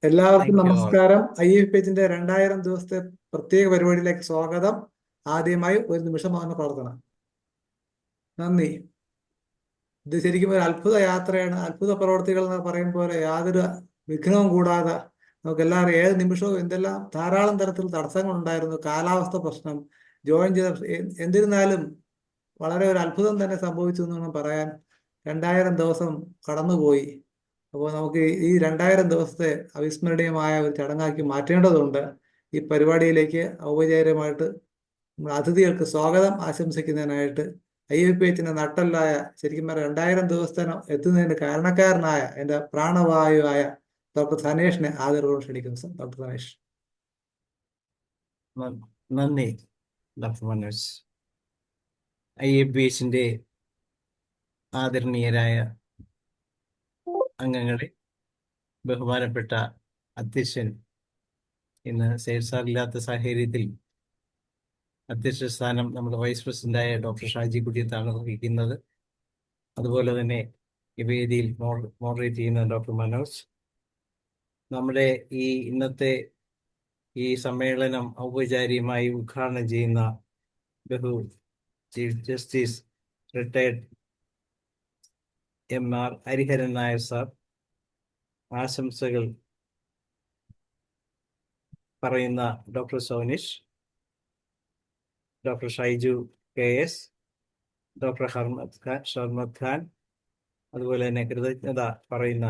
എല്ലാവർക്കും thank you all. നമസ്കാരം. IFPHന്റെ 2000 ദിവസത്തെ പ്രത്യേക പരിപാടിയിലേക്ക് സ്വാഗതം. ആദ്യമായി ഒരു നിമിഷം മൗന പ്രാർത്ഥന. നന്ദി. ഇത് ശരിക്കും ഒരു അത്ഭുത യാത്രയാണ്. അത്ഭുത പ്രവർത്തികൾ എന്ന് പറയും പോലെ യാതൊരു വിഘ്നവും കൂടാതെ നമുക്ക് എല്ലാവരും ഏത് നിമിഷവും എന്തെല്ലാം ധാരാളം തരത്തിൽ തടസ്സങ്ങൾ ഉണ്ടായിരുന്നു. കാലാവസ്ഥ പ്രശ്നം, ജോയിൻ ചെയ്ത എന്നിരുന്നാലും വളരെ ഒരു അത്ഭുതം തന്നെ സംഭവിച്ചു എന്ന് വേണം പറയാൻ. 2000 ദിവസം കടന്നുപോയി. അപ്പോൾ നമുക്ക് ഈ 2000 ദിവസത്തെ അവിസ്മരണീയമായ ഒരു ചടങ്ങാക്കി മാറ്റേണ്ടതുണ്ട്. ഈ പരിപാടിയിലേക്ക് ഔപചാരികമായിട്ട് നമ്മൾ അതിഥികൾക്ക് സ്വാഗതം ആശംസിക്കുന്നതിനായിട്ട് IFPHന്റെ നട്ടെല്ലായ, ശരിക്കും പറഞ്ഞാൽ 2000 ദിവസത്തിന് എത്തുന്നതിന് കാരണക്കാരനായ എൻ്റെ പ്രാണവായുവായ ഡോക്ടർ സനേഷിനെ ആദരവോട് ക്ഷണിക്കുന്നു. ഡോക്ടർ സനേഷ്. നന്ദി ഡോക്ടർ മനോജ്. IFBHന്റെ ആദരണീയരായ അംഗങ്ങളെ, ബഹുമാനപ്പെട്ട അധ്യക്ഷൻ, ഇന്ന് സേർസാറില്ലാത്ത സാഹചര്യത്തിൽ അധ്യക്ഷ സ്ഥാനം നമ്മുടെ വൈസ് പ്രസിഡന്റായ ഡോക്ടർ ഷാജി കുര്യത്താണ് വഹിക്കുന്നത്. അതുപോലെ തന്നെ ഈ വേദിയിൽ മോഡറേറ്റ് ചെയ്യുന്ന ഡോക്ടർ മനോജ്. നമ്മുടെ ഈ ഇന്നത്തെ ഈ സമ്മേളനം ഔപചാരികമായി ഉദ്ഘാടനം ചെയ്യുന്ന ബഹു chief justice retired MR Hariharan Nair sir, ആശംസകൾ പറയുന്ന doctor Sonish, doctor Shaiju KS, doctor Sharmad Khan, അതുപോലെ തന്നെ കൃതജ്ഞത പറയുന്ന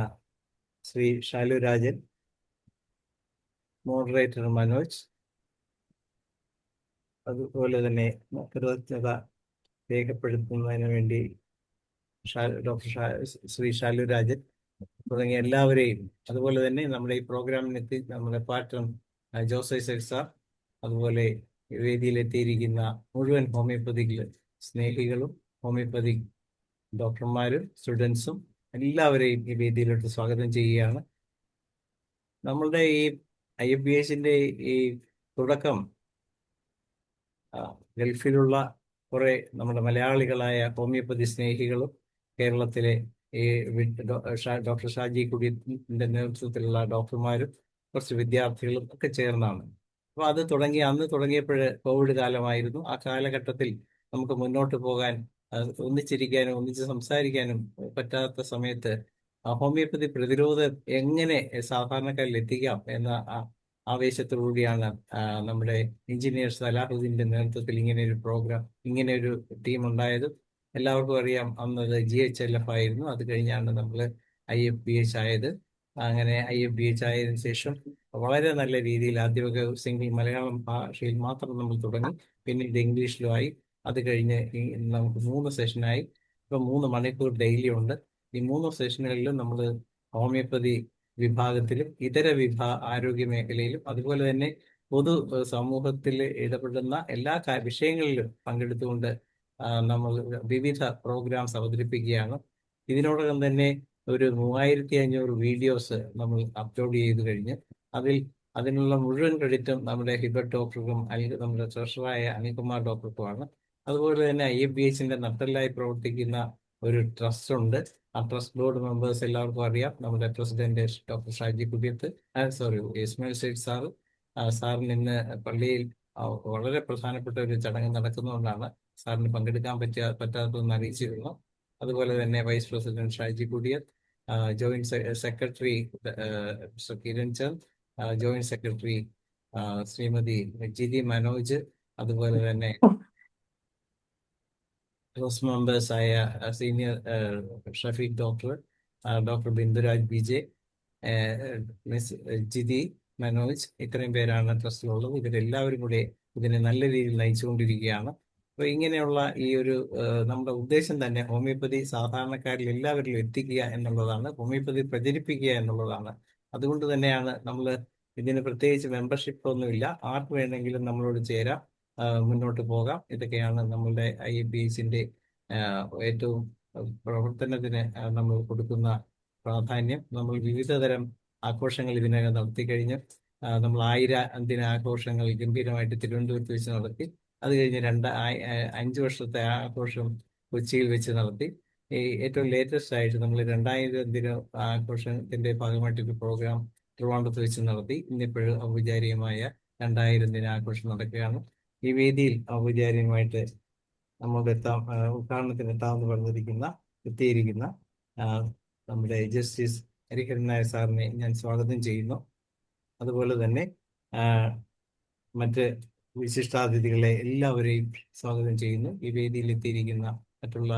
ശ്രീ ഷാലു രാജൻ, മോഡറേറ്റർ മനോജ്, അതുപോലെ തന്നെ കൃതജ്ഞത രേഖപ്പെടുത്തുന്നതിന് വേണ്ടി ഡോക്ടർ ശ്രീ ഷാലു രാജൻ തുടങ്ങിയ എല്ലാവരെയും, അതുപോലെ തന്നെ നമ്മുടെ ഈ പ്രോഗ്രാമിനെത്തി നമ്മുടെ പാറ്റേൺ ജോസൈസക് സാർ, അതുപോലെ വേദിയിലെത്തിയിരിക്കുന്ന മുഴുവൻ ഹോമിയോപ്പതിക് സ്നേഹികളും ഹോമിയോപ്പതിക് ഡോക്ടർമാരും സ്റ്റുഡൻസും എല്ലാവരെയും ഈ വേദിയിലോട്ട് സ്വാഗതം ചെയ്യുകയാണ്. നമ്മളുടെ ഈ IFBHന്റെ ഈ തുടക്കം ഗൾഫിലുള്ള കുറെ നമ്മുടെ മലയാളികളായ ഹോമിയോപ്പതി സ്നേഹികളും കേരളത്തിലെ ഈ ഡോക്ടർ ഷാജി കുര്യത്തിന്റെ നേതൃത്വത്തിലുള്ള ഡോക്ടർമാരും കുറച്ച് വിദ്യാർത്ഥികളും ഒക്കെ ചേർന്നാണ്. അപ്പോൾ അത് അന്ന് തുടങ്ങിയപ്പോൾ കോവിഡ് കാലമായിരുന്നു. ആ കാലഘട്ടത്തിൽ നമുക്ക് മുന്നോട്ട് പോകാൻ, ഒന്നിച്ചിരിക്കാനും ഒന്നിച്ച് സംസാരിക്കാനും പറ്റാത്ത സമയത്ത് ഹോമിയോപ്പതി പ്രതിരോധം എങ്ങനെ സാധാരണക്കാരിൽ എത്തിക്കാം എന്ന ആവേശത്തോടുകൂടിയാണ് നമ്മുടെ എഞ്ചിനീയർ സലാഹുദ്ദീന്റെ നേതൃത്വത്തിൽ ഇങ്ങനെ ഒരു ടീം ഉണ്ടായത്. എല്ലാവർക്കും അറിയാം, അന്നത് GHLF ആയിരുന്നു. അത് കഴിഞ്ഞാണ് നമ്മൾ IFBH ആയത്. അങ്ങനെ IFBH ആയതിനു ശേഷം വളരെ നല്ല രീതിയിൽ ആദ്യമൊക്കെ സിംഗിൾ മലയാളം ഭാഷയിൽ മാത്രം നമ്മൾ തുടങ്ങി, പിന്നീട് ഇംഗ്ലീഷിലുമായി. അത് കഴിഞ്ഞ് നമുക്ക് 3 സെഷനായി. ഇപ്പം 3 മണിക്കൂർ ഡെയിലി ഉണ്ട്. ഈ 3 സെഷനുകളിലും നമ്മൾ ഹോമിയോപ്പതി വിഭാഗത്തിലും ഇതര ആരോഗ്യ മേഖലയിലും അതുപോലെ തന്നെ പൊതു സമൂഹത്തിൽ ഇടപെടുന്ന എല്ലാ വിഷയങ്ങളിലും പങ്കെടുത്തുകൊണ്ട് നമ്മൾ വിവിധ പ്രോഗ്രാംസ് അവതരിപ്പിക്കുകയാണ്. ഇതിനോടകം തന്നെ ഒരു 3500 വീഡിയോസ് നമ്മൾ അപ്ലോഡ് ചെയ്ത് കഴിഞ്ഞ് അതിനുള്ള മുഴുവൻ ക്രെഡിറ്റും നമ്മുടെ ഹിബർട്ട് ഡോക്ടർക്കും നമ്മുടെ ട്രഷറായ അനിൽകുമാർ ഡോക്ടർക്കുമാണ്. അതുപോലെ തന്നെ IFBHന്റെ നട്ടലായി പ്രവർത്തിക്കുന്ന ഒരു ട്രസ്റ്റ് ഉണ്ട്. ആ ട്രസ്റ്റ് ബോർഡ് മെമ്പേഴ്സ് എല്ലാവർക്കും അറിയാം. നമ്മുടെ president doctor Shaji Kuriyath, Ismail Sheikh sir. സാറിന് ഇന്ന് പള്ളിയിൽ വളരെ പ്രധാനപ്പെട്ട ഒരു ചടങ്ങ് നടക്കുന്നതുകൊണ്ടാണ് സാറിന് പങ്കെടുക്കാൻ പറ്റാത്തതെന്ന് അറിയിച്ചിരുന്നു. അതുപോലെ തന്നെ vice president Shaji Kuriyath, joint secretary mister Kiran Chand, joint secretary Shrimati Jithi Manoj, അതുപോലെ തന്നെ ഹൗസ് മെമ്പേഴ്സായ senior Shafeeq doctor, doctor Binduraj BJ, miss Jithi Manoj, ഇത്രയും പേരാണ് ട്രസ്റ്റിലുള്ളത്. ഇവരെല്ലാവരും കൂടെ ഇതിനെ നല്ല രീതിയിൽ നയിച്ചുകൊണ്ടിരിക്കുകയാണ്. അപ്പോൾ ഇങ്ങനെയുള്ള ഈ ഒരു നമ്മുടെ ഉദ്ദേശം തന്നെ ഹോമിയോപ്പതി സാധാരണക്കാരിൽ എല്ലാവരിലും എത്തിക്കുക എന്നുള്ളതാണ്, ഹോമിയോപ്പതി പ്രചരിപ്പിക്കുക എന്നുള്ളതാണ്. അതുകൊണ്ട് തന്നെയാണ് നമ്മൾ ഇതിന് പ്രത്യേകിച്ച് മെമ്പർഷിപ്പ് ഒന്നുമില്ല. ആർക്ക് വേണമെങ്കിലും നമ്മളോട് ചേരാം, മുന്നോട്ട് പോകാം. ഇതൊക്കെയാണ് നമ്മളുടെ IFBHന്റെ ഏറ്റവും പ്രവർത്തനത്തിന് നമ്മൾ കൊടുക്കുന്ന പ്രാധാന്യം. നമ്മൾ വിവിധ തരം ആഘോഷങ്ങൾ ഇതിനകം നടത്തി കഴിഞ്ഞ് നമ്മൾ 1000 ദിനാഘോഷങ്ങൾ ഗംഭീരമായിട്ട് തിരുവനന്തപുരത്ത് വെച്ച് നടത്തി. അത് കഴിഞ്ഞ് 5 വർഷത്തെ ആഘോഷം കൊച്ചിയിൽ വെച്ച് നടത്തി. ഈ ഏറ്റവും ലേറ്റസ്റ്റ് ആയിട്ട് നമ്മൾ 2000 ദിന ആഘോഷത്തിന്റെ ഭാഗമായിട്ടൊരു പ്രോഗ്രാം ട്രിവാൻഡ്രത്ത് വെച്ച് നടത്തി. ഇന്നിപ്പോഴും ഔപചാരികമായ 2000 ദിനാഘോഷം നടക്കുകയാണ്. ഈ വേദിയിൽ ഔപചാരികമായിട്ട് നമ്മളുടെ ഉദ്ഘാടനത്തിന് എത്താമെന്ന് എത്തിയിരിക്കുന്ന നമ്മുടെ ജസ്റ്റിസ് ഹരിഹരൻ നായർ സാറിനെ ഞാൻ സ്വാഗതം ചെയ്യുന്നു. അതുപോലെ തന്നെ മറ്റ് വിശിഷ്ടാതിഥികളെ എല്ലാവരെയും സ്വാഗതം ചെയ്യുന്നു. ഈ വേദിയിൽ എത്തിയിരിക്കുന്ന മറ്റുള്ള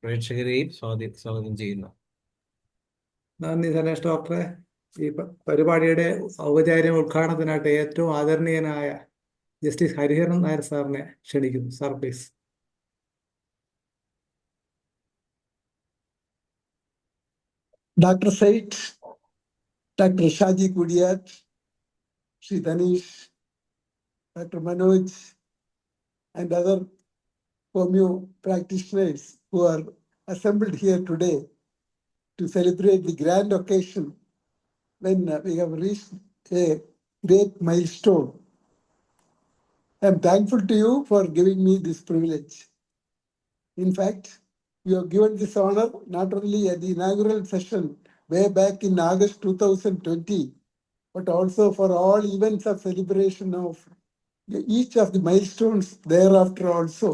പ്രേക്ഷകരെയും സ്വാഗതം ചെയ്യുന്നു. നന്ദി ധനേഷ് ഡോക്ടറെ. ഈ പരിപാടിയുടെ ഔപചാരിക ഉദ്ഘാടനത്തിനായിട്ട് ഏറ്റവും ആദരണീയനായ ജസ്റ്റിസ് ഹരിഹരൻ നായർ സാറിനെ ക്ഷണിക്കുന്നു. Sir please. Dr. Said, Dr. Shaji Kudiyat, Shri Danish, Dr. Manoj, and other homeo practitioners who are assembled here today to celebrate the grand occasion when we have reached a great milestone. I am thankful to you for giving me this privilege. In fact, you have given this honor not only at the inaugural session way back in August 2020, but also for all events of celebration of each of the milestones thereafter also.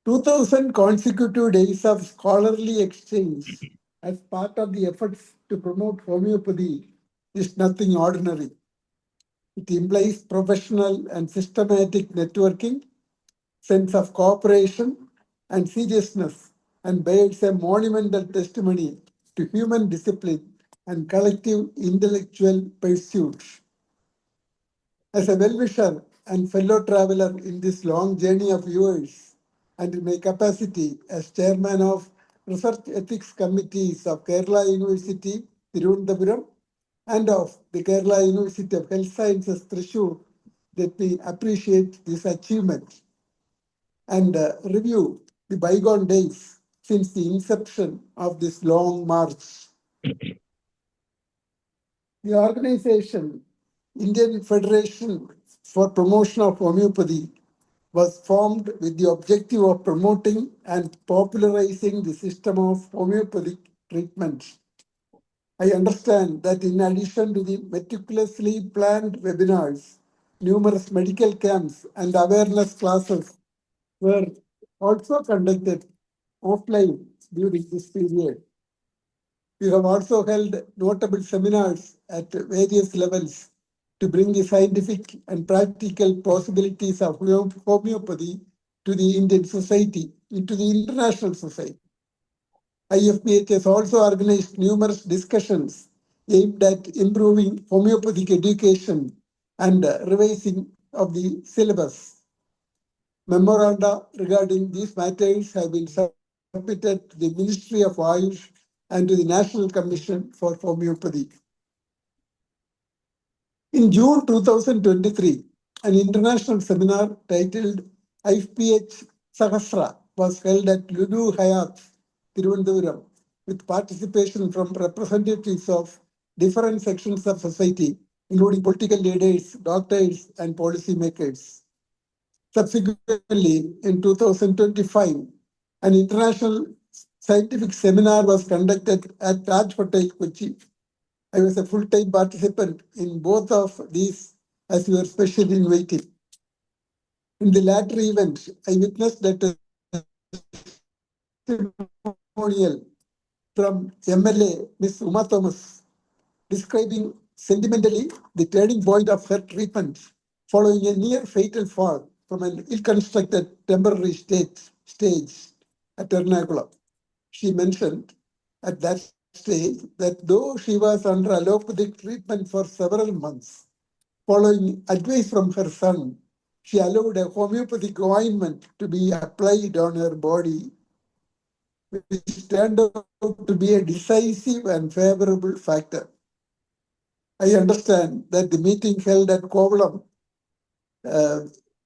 2000 consecutive days of scholarly exchange as part of the efforts to promote homeopathy is nothing ordinary. It implies professional and systematic networking, sense of cooperation and seriousness, and bears a monumental testimony to human discipline and collective intellectual pursuits. As a well-wisher and fellow traveler in this long journey of yours, and in my capacity as chairman of Research Ethics Committees of Kerala University, Tirunelveli, and of the Kerala University of Health Sciences, Thrissur, let me appreciate this achievement and review the bygone days since the inception of this long march. The organization, Indian Federation for Promotion of Homeopathy, was formed with the objective of promoting and popularizing the system of homeopathic treatment. I understand that in addition to the meticulously planned webinars, numerous medical camps and awareness classes were also conducted offline during this period. We have also held notable seminars at various levels to bring the scientific and practical possibilities of homeopathy to the Indian society, into the international society. IFPH has also organized numerous discussions aimed at improving homeopathic education and revising of the syllabus. Memoranda regarding these matters have been submitted to the Ministry of Ayush and to the National Commission for Homeopathy. In June 2023, an international seminar titled IFPH Sahasra was held at Lulu Hayat, Tirunelveli, with participation from representatives of different sections of society, including political leaders, doctors, and policymakers. Subsequently, in 2025, an international scientific seminar was conducted at Taj Hotel, Kochi. I was a full-time participant in both of these as you were specially invited. In the latter event, I witnessed a testimonial from MLA Ms. Uma Thomas describing sentimentally the turning point of her treatment following a near fatal fall from an ill-constructed temporary stage at Ernakulam. She mentioned at that stage that though she was under allopathic treatment for several months, following advice from her son, she allowed a homeopathic ointment to be applied on her body, which turned out to be a decisive and favorable factor. I understand that the meeting held at Kovalam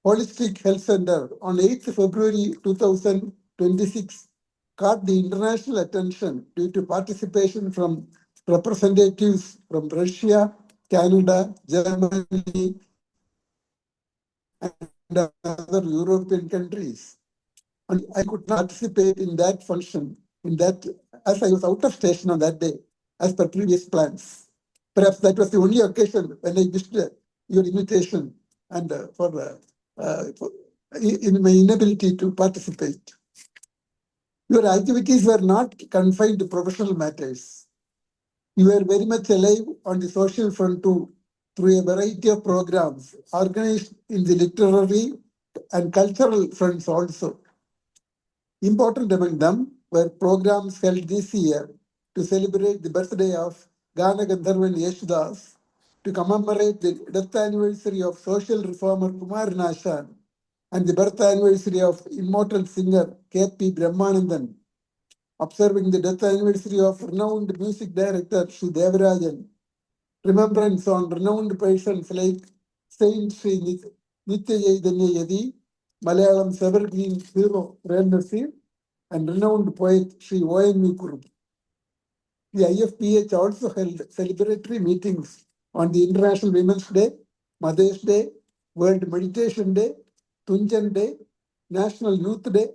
Holistic Health Center on 8th February 2026 caught the international attention due to participation from representatives from Russia, Canada, Germany, and other European countries. And I could not participate in that function, as I was out of station on that day. as per previous plans. Perhaps that was the only occasion when I missed your invitation and in my inability to participate. Your activities were not confined to professional matters. You were very much alive on the social front too, through a variety of programs organized in the literary and cultural fronts also. Important among them were programs held this year to celebrate the birthday of Gana Gandharvan Yeshdas, to commemorate the death anniversary of social reformer Kumar Nashan, and the birth anniversary of immortal singer K.P. Brahmanandan, observing the death anniversary of renowned music director Sri Devarajan, remembrance on renowned persons like Saint Sri Nitya Chaitanya Yadi, Malayalam's evergreen hero Ren Nasir, and renowned poet Sri O.N.V. Kurup. The IFPH also held celebratory meetings on the International Women's Day, Mother's Day, World Meditation Day, Tunjan Day, National Youth Day,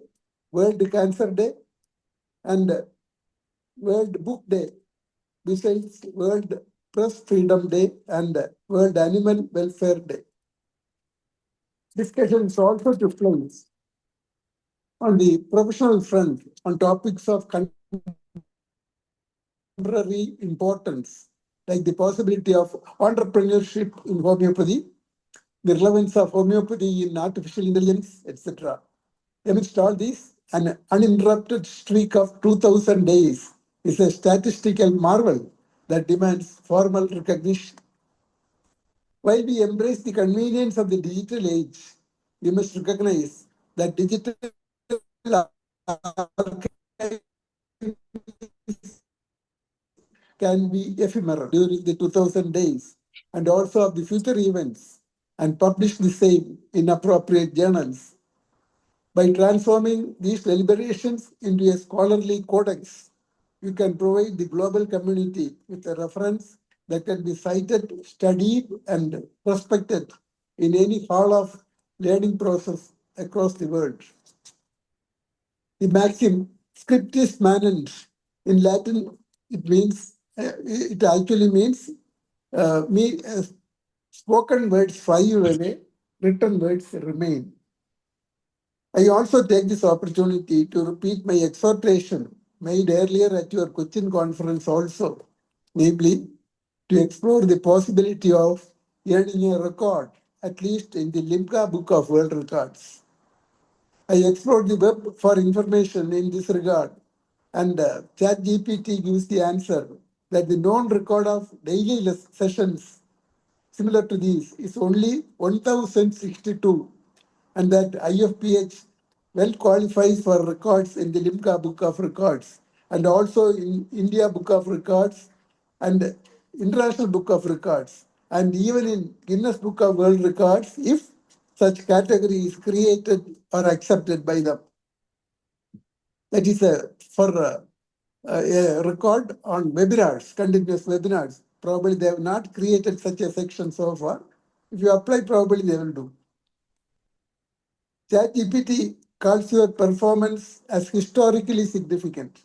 World Cancer Day, and World Book Day, besides World Press Freedom Day and World Animal Welfare Day. Discussions also took place on the professional front on topics of contemporary importance, like the possibility of entrepreneurship in homeopathy, the relevance of homeopathy in artificial intelligence, etc. Amidst all this, an uninterrupted streak of 2000 days is a statistical marvel that demands formal recognition. While we embrace the convenience of the digital age, we must recognize that digital can be ephemeral during the 2000 days and also of the future events, and publish the same in appropriate journals. By transforming these deliberations into a scholarly codex, you can provide the global community with a reference that can be cited, studied, and prospected in any hall of learning process across the world. The maxim scriptis manent in Latin, it actually means spoken words fly away, written words remain. I also take this opportunity to repeat my exhortation made earlier at your Cochin conference also, namely to explore the possibility of earning a record, at least in the Limca Book of World Records. I explored the web for information in this regard, and ChatGPT gives the answer that the known record of daily sessions similar to these is only 1062, and that IFPH well qualifies for records in the Limca Book of Records and also in India Book of Records and International Book of Records, and even in Guinness Book of World Records if such category is created or accepted by them. That is for a record on webinars, continuous webinars. Probably they have not created such a section so far. If you apply, probably they will do. ChatGPT calls your performance as historically significant.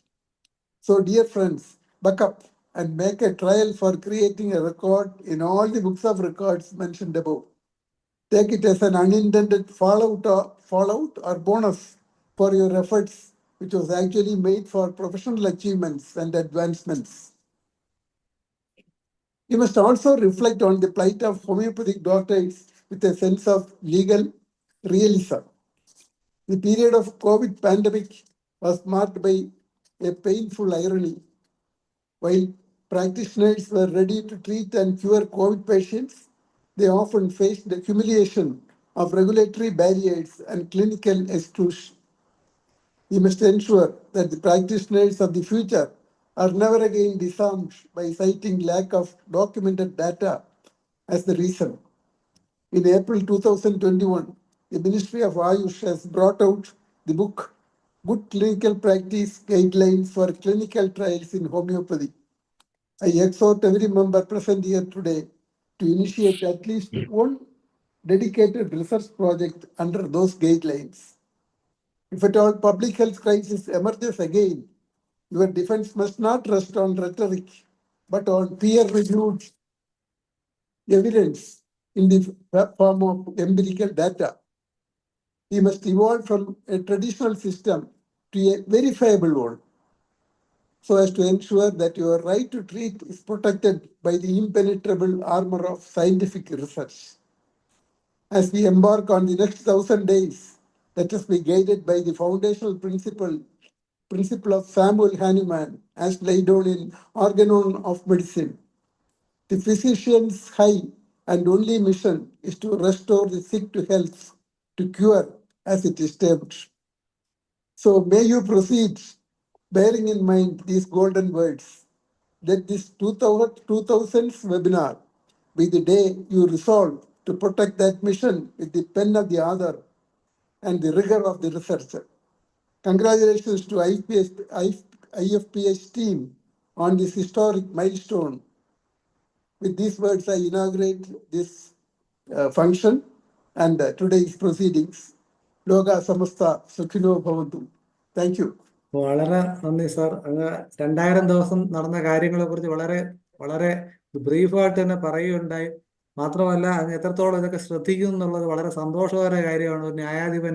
So, dear friends, buck up and make a trial for creating a record in all the books of records mentioned above. Take it as an unintended fallout or bonus for your efforts, which was actually made for professional achievements and advancements. You must also reflect on the plight of homeopathic doctors with a sense of legal realism. The period of COVID pandemic was marked by a painful irony. While practitioners were ready to treat and cure COVID patients, they often faced the humiliation of regulatory barriers and clinical exclusion. We must ensure that the practitioners of the future are never again disarmed by citing lack of documented data as the reason. In April 2021, the Ministry of Ayush has brought out the book Good Clinical Practice Guidelines for Clinical Trials in Homeopathy. I exhort every member present here today to initiate at least one dedicated research project under those guidelines. If at all public health crisis emerges again, your defense must not rest on rhetoric, but on peer-reviewed evidence in the form of empirical data. We must evolve from a traditional system to a verifiable one, so as to ensure that your right to treat is protected by the impenetrable armor of scientific research. As we embark on the next 1,000 days, let us be guided by the foundational principle of Samuel Hahnemann, as laid down in Organon of Medicine. The physician's high and only mission is to restore the sick to health, to cure, as it is termed. So may you proceed, bearing in mind these golden words. Let this 2000th webinar be the day you resolve to protect that mission with the pen of the author and the rigor of the researcher. Congratulations to IFPH team on this historic milestone. With these words, I inaugurate this function and today's proceedings. Loka Samasta Sukhino Bhavantu. Thank you. വളരെ നന്ദി sir. അങ്ങ് 2000 ദിവസം നടന്ന കാര്യങ്ങളെ കുറിച്ച് വളരെ വളരെ ബ്രീഫായിട്ട് തന്നെ പറയുകയുണ്ടായി. മാത്രമല്ല അങ്ങ് എത്രത്തോളം ഇതൊക്കെ ശ്രദ്ധിക്കുന്നു എന്നുള്ളത് വളരെ സന്തോഷകരമായ കാര്യമാണ്. ഒരു ന്യായാധിപൻ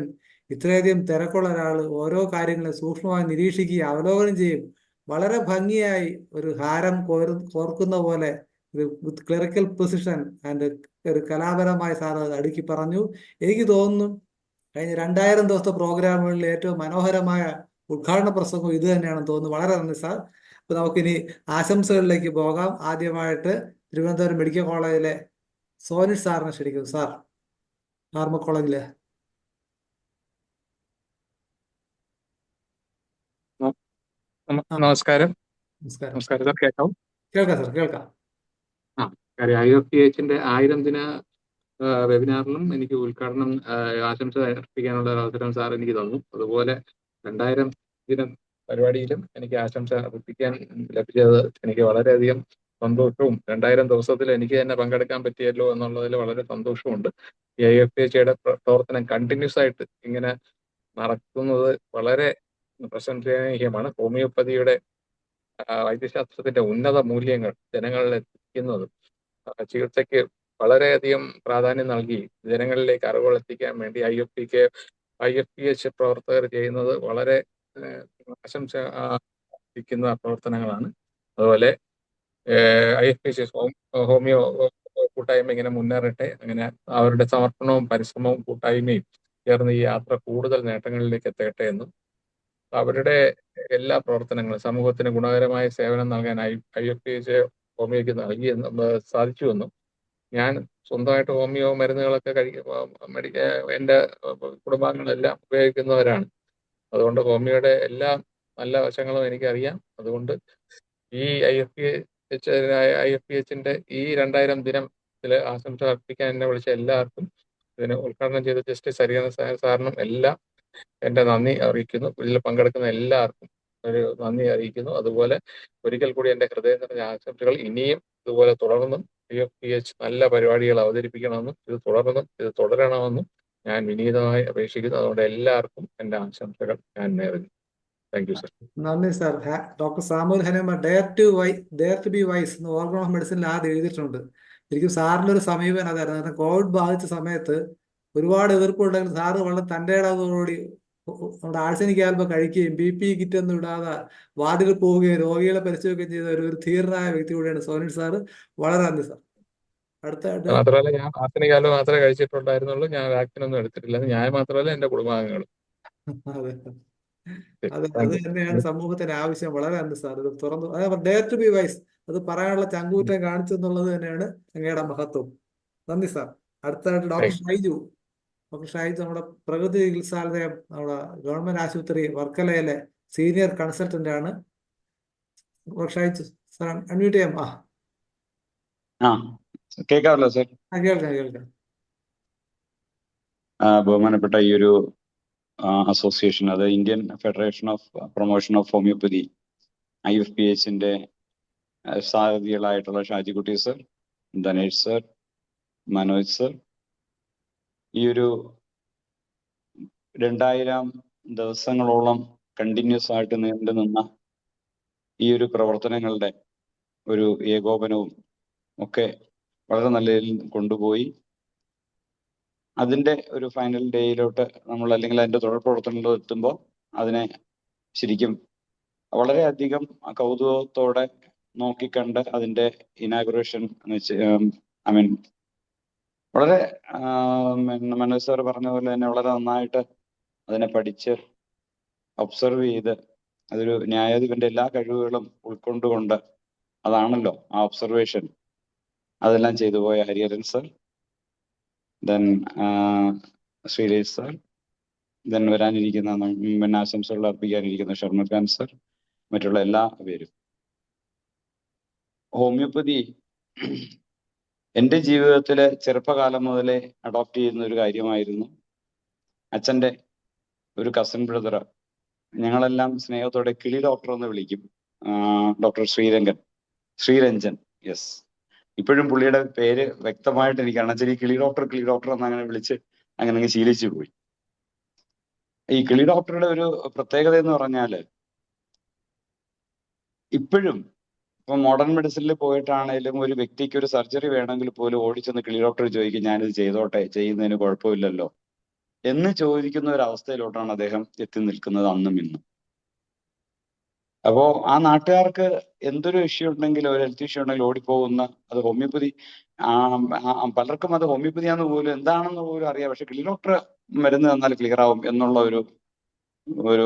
ഇത്രയധികം തിരക്കുള്ള ഒരാൾ ഓരോ കാര്യങ്ങളും സൂക്ഷ്മമായി നിരീക്ഷിക്കുകയും അവലോകനം ചെയ്യും. വളരെ ഭംഗിയായി ഒരു ഹാരം കോർക്കുന്ന പോലെ വിത്ത് ക്ലറിക്കൽ പൊസിഷൻ ആൻഡ് ഒരു കലാപരമായ സാധനം അടുക്കി പറഞ്ഞു. എനിക്ക് തോന്നുന്നു കഴിഞ്ഞ 2000 ദിവസത്തെ പ്രോഗ്രാമുകളിൽ ഏറ്റവും മനോഹരമായ ഉദ്ഘാടന പ്രസംഗം ഇത് തന്നെയാണെന്ന് തോന്നുന്നു. വളരെ നന്ദി സാർ. അപ്പൊ നമുക്കിനി ആശംസകളിലേക്ക് പോകാം. ആദ്യമായിട്ട് തിരുവനന്തപുരം മെഡിക്കൽ കോളേജിലെ സോനിഷ് സാറിനെ ക്ഷണിക്കുന്നു. സാർ, ഫാർമക്കോളജിലെ. നമസ്കാരം. നമസ്കാരം. നമസ്കാരം സാർ, കേൾക്കാം? കേൾക്കാം സാർ, കേൾക്കാം. കാര്യം IFPH-ന്റെ 1000 ദിന വെബിനാറിലും എനിക്ക് ഉദ്ഘാടനം ആശംസ അർപ്പിക്കാനുള്ള ഒരു അവസരം സാർ എനിക്ക് തന്നു. അതുപോലെ 2000 ദിന പരിപാടിയിലും എനിക്ക് ആശംസ അർപ്പിക്കാൻ ലഭിച്ചത് എനിക്ക് വളരെയധികം സന്തോഷവും 2000 ദിവസത്തിൽ എനിക്ക് തന്നെ പങ്കെടുക്കാൻ പറ്റിയല്ലോ എന്നുള്ളതിൽ വളരെ സന്തോഷമുണ്ട്. ഈ IFPH-യുടെ പ്രവർത്തനം കണ്ടിന്യൂസ് ആയിട്ട് ഇങ്ങനെ നടക്കുന്നത് വളരെ പ്രശംസനീയമാണ്. ഹോമിയോപ്പതിയുടെ വൈദ്യശാസ്ത്രത്തിന്റെ ഉന്നത മൂല്യങ്ങൾ ജനങ്ങളിൽ എത്തിക്കുന്നതും ചികിത്സയ്ക്ക് വളരെയധികം പ്രാധാന്യം നൽകി ജനങ്ങളിലേക്ക് അറിവുകൾ എത്തിക്കാൻ വേണ്ടി IFPH പ്രവർത്തകർ ചെയ്യുന്നത് വളരെ പ്രശംസ അർഹിക്കുന്ന പ്രവർത്തനങ്ങളാണ്. അതുപോലെ IFPH ഹോമിയോ കൂട്ടായ്മ ഇങ്ങനെ മുന്നേറട്ടെ. അങ്ങനെ അവരുടെ സമർപ്പണവും പരിശ്രമവും കൂട്ടായ്മയും ചേർന്ന് ഈ യാത്ര കൂടുതൽ നേട്ടങ്ങളിലേക്ക് എത്തട്ടെ എന്നും അവരുടെ എല്ലാ പ്രവർത്തനങ്ങളും സമൂഹത്തിന് ഗുണകരമായ സേവനം നൽകാൻ IFPH ഹോമിയോയ്ക്ക് സാധിച്ചുവെന്നും ഞാൻ സ്വന്തമായിട്ട് ഹോമിയോ മരുന്നുകളൊക്കെ എൻ്റെ കുടുംബാംഗങ്ങളെല്ലാം ഉപയോഗിക്കുന്നവരാണ്. അതുകൊണ്ട് ഹോമിയോയുടെ എല്ലാ നല്ല വശങ്ങളും എനിക്കറിയാം. അതുകൊണ്ട് ഈ IFPH-ന്റെ ഈ 2000 ദിനത്തിൽ ആശംസ അർപ്പിക്കാൻ എന്നെ വിളിച്ച എല്ലാവർക്കും, ഇതിന് ഉദ്ഘാടനം ചെയ്ത ജസ്റ്റിസ് ഹരികൃഷ്ണൻ സാറിനും എല്ലാം എൻ്റെ നന്ദി അറിയിക്കുന്നു. ഇതിൽ പങ്കെടുക്കുന്ന എല്ലാവർക്കും ഒരു നന്ദി അറിയിക്കുന്നു. അതുപോലെ ഒരിക്കൽ കൂടി എൻ്റെ ഹൃദയം നിറഞ്ഞ ആശംസകൾ. ഇനിയും ഇതുപോലെ തുടർന്നും IFPH നല്ല പരിപാടികൾ അവതരിപ്പിക്കണമെന്നും ഇത് തുടരണമെന്നും ഞാൻ വിനീതമായി അപേക്ഷിക്കുന്നു. അതുകൊണ്ട് എല്ലാവർക്കും എൻ്റെ ആശംസകൾ ഞാൻ നേരുന്നു. Thank you sir. നന്ദി sir. Doctor Samuel Hahnemann dare to be wise എന്ന് ഓർഗൻ ഓഫ് മെഡിസിനിൽ ആദ്യം എഴുതിയിട്ടുണ്ട്. ശരിക്കും സാറിൻ്റെ ഒരു സമീപനം അതായിരുന്നു. കോവിഡ് ബാധിച്ച സമയത്ത് ഒരുപാട് എതിർപ്പുണ്ടെങ്കിൽ സാറ് വളരെ തൻ്റെ ഇടത്തോടുകൂടി നമ്മുടെ ആഴ്സനിക് ആൽബം കഴിക്കുകയും BP കിറ്റ് ഒന്നും ഇടാതെ വാർഡിൽ പോവുകയും രോഗികളെ പരിശോധിക്കുകയും ചെയ്ത ഒരു ധീരനായ വ്യക്തി കൂടിയാണ് സോനിഷ് സാറ്. വളരെ നന്ദി സാർ. അടുത്തായിട്ട് മാത്രമല്ല, ഞാൻ ആസനികാലം മാത്രമേ കഴിച്ചിട്ടുണ്ടായിരുന്നുള്ളൂ. ഞാൻ വാക്സിൻ ഒന്നും എടുത്തിട്ടില്ല. ഞാൻ മാത്രമല്ല, എൻ്റെ കുടുംബാംഗങ്ങളും. അതെ അത് തന്നെയാണ് സമൂഹത്തിന്റെ ആവശ്യം. വളരെ നന്ദി സാർ. ഇത് തുറന്നു ഡെയർ ടു ബി വൈസ് അത് പറയാനുള്ള ചങ്കൂറ്റം കാണിച്ചു എന്നുള്ളത് തന്നെയാണ് അങ്ങയുടെ മഹത്വം. നന്ദി സാർ. അടുത്തായിട്ട് ഡോക്ടർ ഷൈജു നമ്മുടെ പ്രകൃതി ചികിത്സാലയം നമ്മുടെ ഗവൺമെന്റ് ആശുപത്രി വർക്കലയിലെ സീനിയർ കൺസൾട്ടന്റ് ആണ്. ഷൈജു സാർ അൺമ്യൂട്ട് ചെയ്യാം. കേൾക്കാമല്ലോ സാർ? കേൾക്കാം. ബഹുമാനപ്പെട്ട ഈ ഒരു അസോസിയേഷൻ, അത് Indian federation of promotion of homeopathy, IFPH-ന്റെ സാരഥികളായിട്ടുള്ള Shajikutty sir, Dhanesh sir, Manoj sir, ഈ ഒരു 2000 ദിവസങ്ങളോളം കണ്ടിന്യൂസ് ആയിട്ട് നീണ്ടു നിന്ന ഈ ഒരു പ്രവർത്തനങ്ങളുടെ ഒരു ഏകോപനവും ഒക്കെ വളരെ നല്ല രീതിയിൽ കൊണ്ടുപോയി അതിന്റെ ഒരു ഫൈനൽ ഡേയിലോട്ട് നമ്മൾ അല്ലെങ്കിൽ അതിന്റെ തുടർ പ്രവർത്തനങ്ങൾ എത്തുമ്പോൾ അതിനെ ശരിക്കും വളരെയധികം കൗതുകത്തോടെ നോക്കിക്കണ്ട് അതിന്റെ ഇനാഗുറേഷൻ ഐ മീൻ വളരെ മനോജ് സാർ പറഞ്ഞ പോലെ തന്നെ വളരെ നന്നായിട്ട് അതിനെ പഠിച്ച് ഒബ്സർവ് ചെയ്ത് അതൊരു ന്യായാധിപന്റെ എല്ലാ കഴിവുകളും ഉൾക്കൊണ്ടുകൊണ്ട് അതാണല്ലോ ആ ഒബ്സർവേഷൻ അതെല്ലാം ചെയ്തു പോയ Hariharan sir, then Sreelesh sir, then വരാനിരിക്കുന്ന പിന്നെ ആശംസകൾ അർപ്പിക്കാനിരിക്കുന്ന ഷർമർ ഖാൻ സർ, മറ്റുള്ള എല്ലാ പേരും. ഹോമിയോപ്പതി എൻ്റെ ജീവിതത്തിലെ ചെറുപ്പകാലം മുതലേ അഡോപ്റ്റ് ചെയ്യുന്ന ഒരു കാര്യമായിരുന്നു. അച്ഛൻ്റെ ഒരു കസിൻ ബ്രദർ, ഞങ്ങളെല്ലാം സ്നേഹത്തോടെ കിളി ഡോക്ടർ എന്ന് വിളിക്കും, ഡോക്ടർ ശ്രീരഞ്ജൻ. യെസ്, ഇപ്പോഴും പുള്ളിയുടെ പേര് വ്യക്തമായിട്ട് എനിക്ക് കാണാൻ വെച്ചാൽ ഈ കിളി ഡോക്ടർ എന്ന് അങ്ങനെ വിളിച്ച് അങ്ങനെ ശീലിച്ചു പോയി. ഈ കിളി ഡോക്ടറുടെ ഒരു പ്രത്യേകത എന്ന് പറഞ്ഞാൽ ഇപ്പോഴും ഇപ്പൊ മോഡേൺ മെഡിസിനിൽ പോയിട്ടാണേലും ഒരു വ്യക്തിക്ക് ഒരു സർജറി വേണമെങ്കിൽ പോലും ഓടിച്ചെന്ന് കിളി ഡോക്ടർ ചോദിക്കും, ഞാനിത് ചെയ്തോട്ടെ, ചെയ്യുന്നതിന് കുഴപ്പമില്ലല്ലോ എന്ന് ചോദിക്കുന്ന ഒരു അവസ്ഥയിലോട്ടാണ് അദ്ദേഹം എത്തി നിൽക്കുന്നത് അന്നും ഇന്നും. അപ്പോ ആ നാട്ടുകാർക്ക് എന്തൊരു ഇഷ്യൂ ഉണ്ടെങ്കിലും ഒരു ഹെൽത്ത് ഇഷ്യൂ ഉണ്ടെങ്കിലും ഓടിപ്പോകുന്ന അത് ഹോമിയോപ്പതി, പലർക്കും അത് ഹോമിയോപ്പതിയാന്ന് പോലും എന്താണെന്ന് പോലും അറിയാം. പക്ഷെ കിളി ഡോക്ടർ മരുന്ന് തന്നാൽ ക്ലിയർ ആവും എന്നുള്ള ഒരു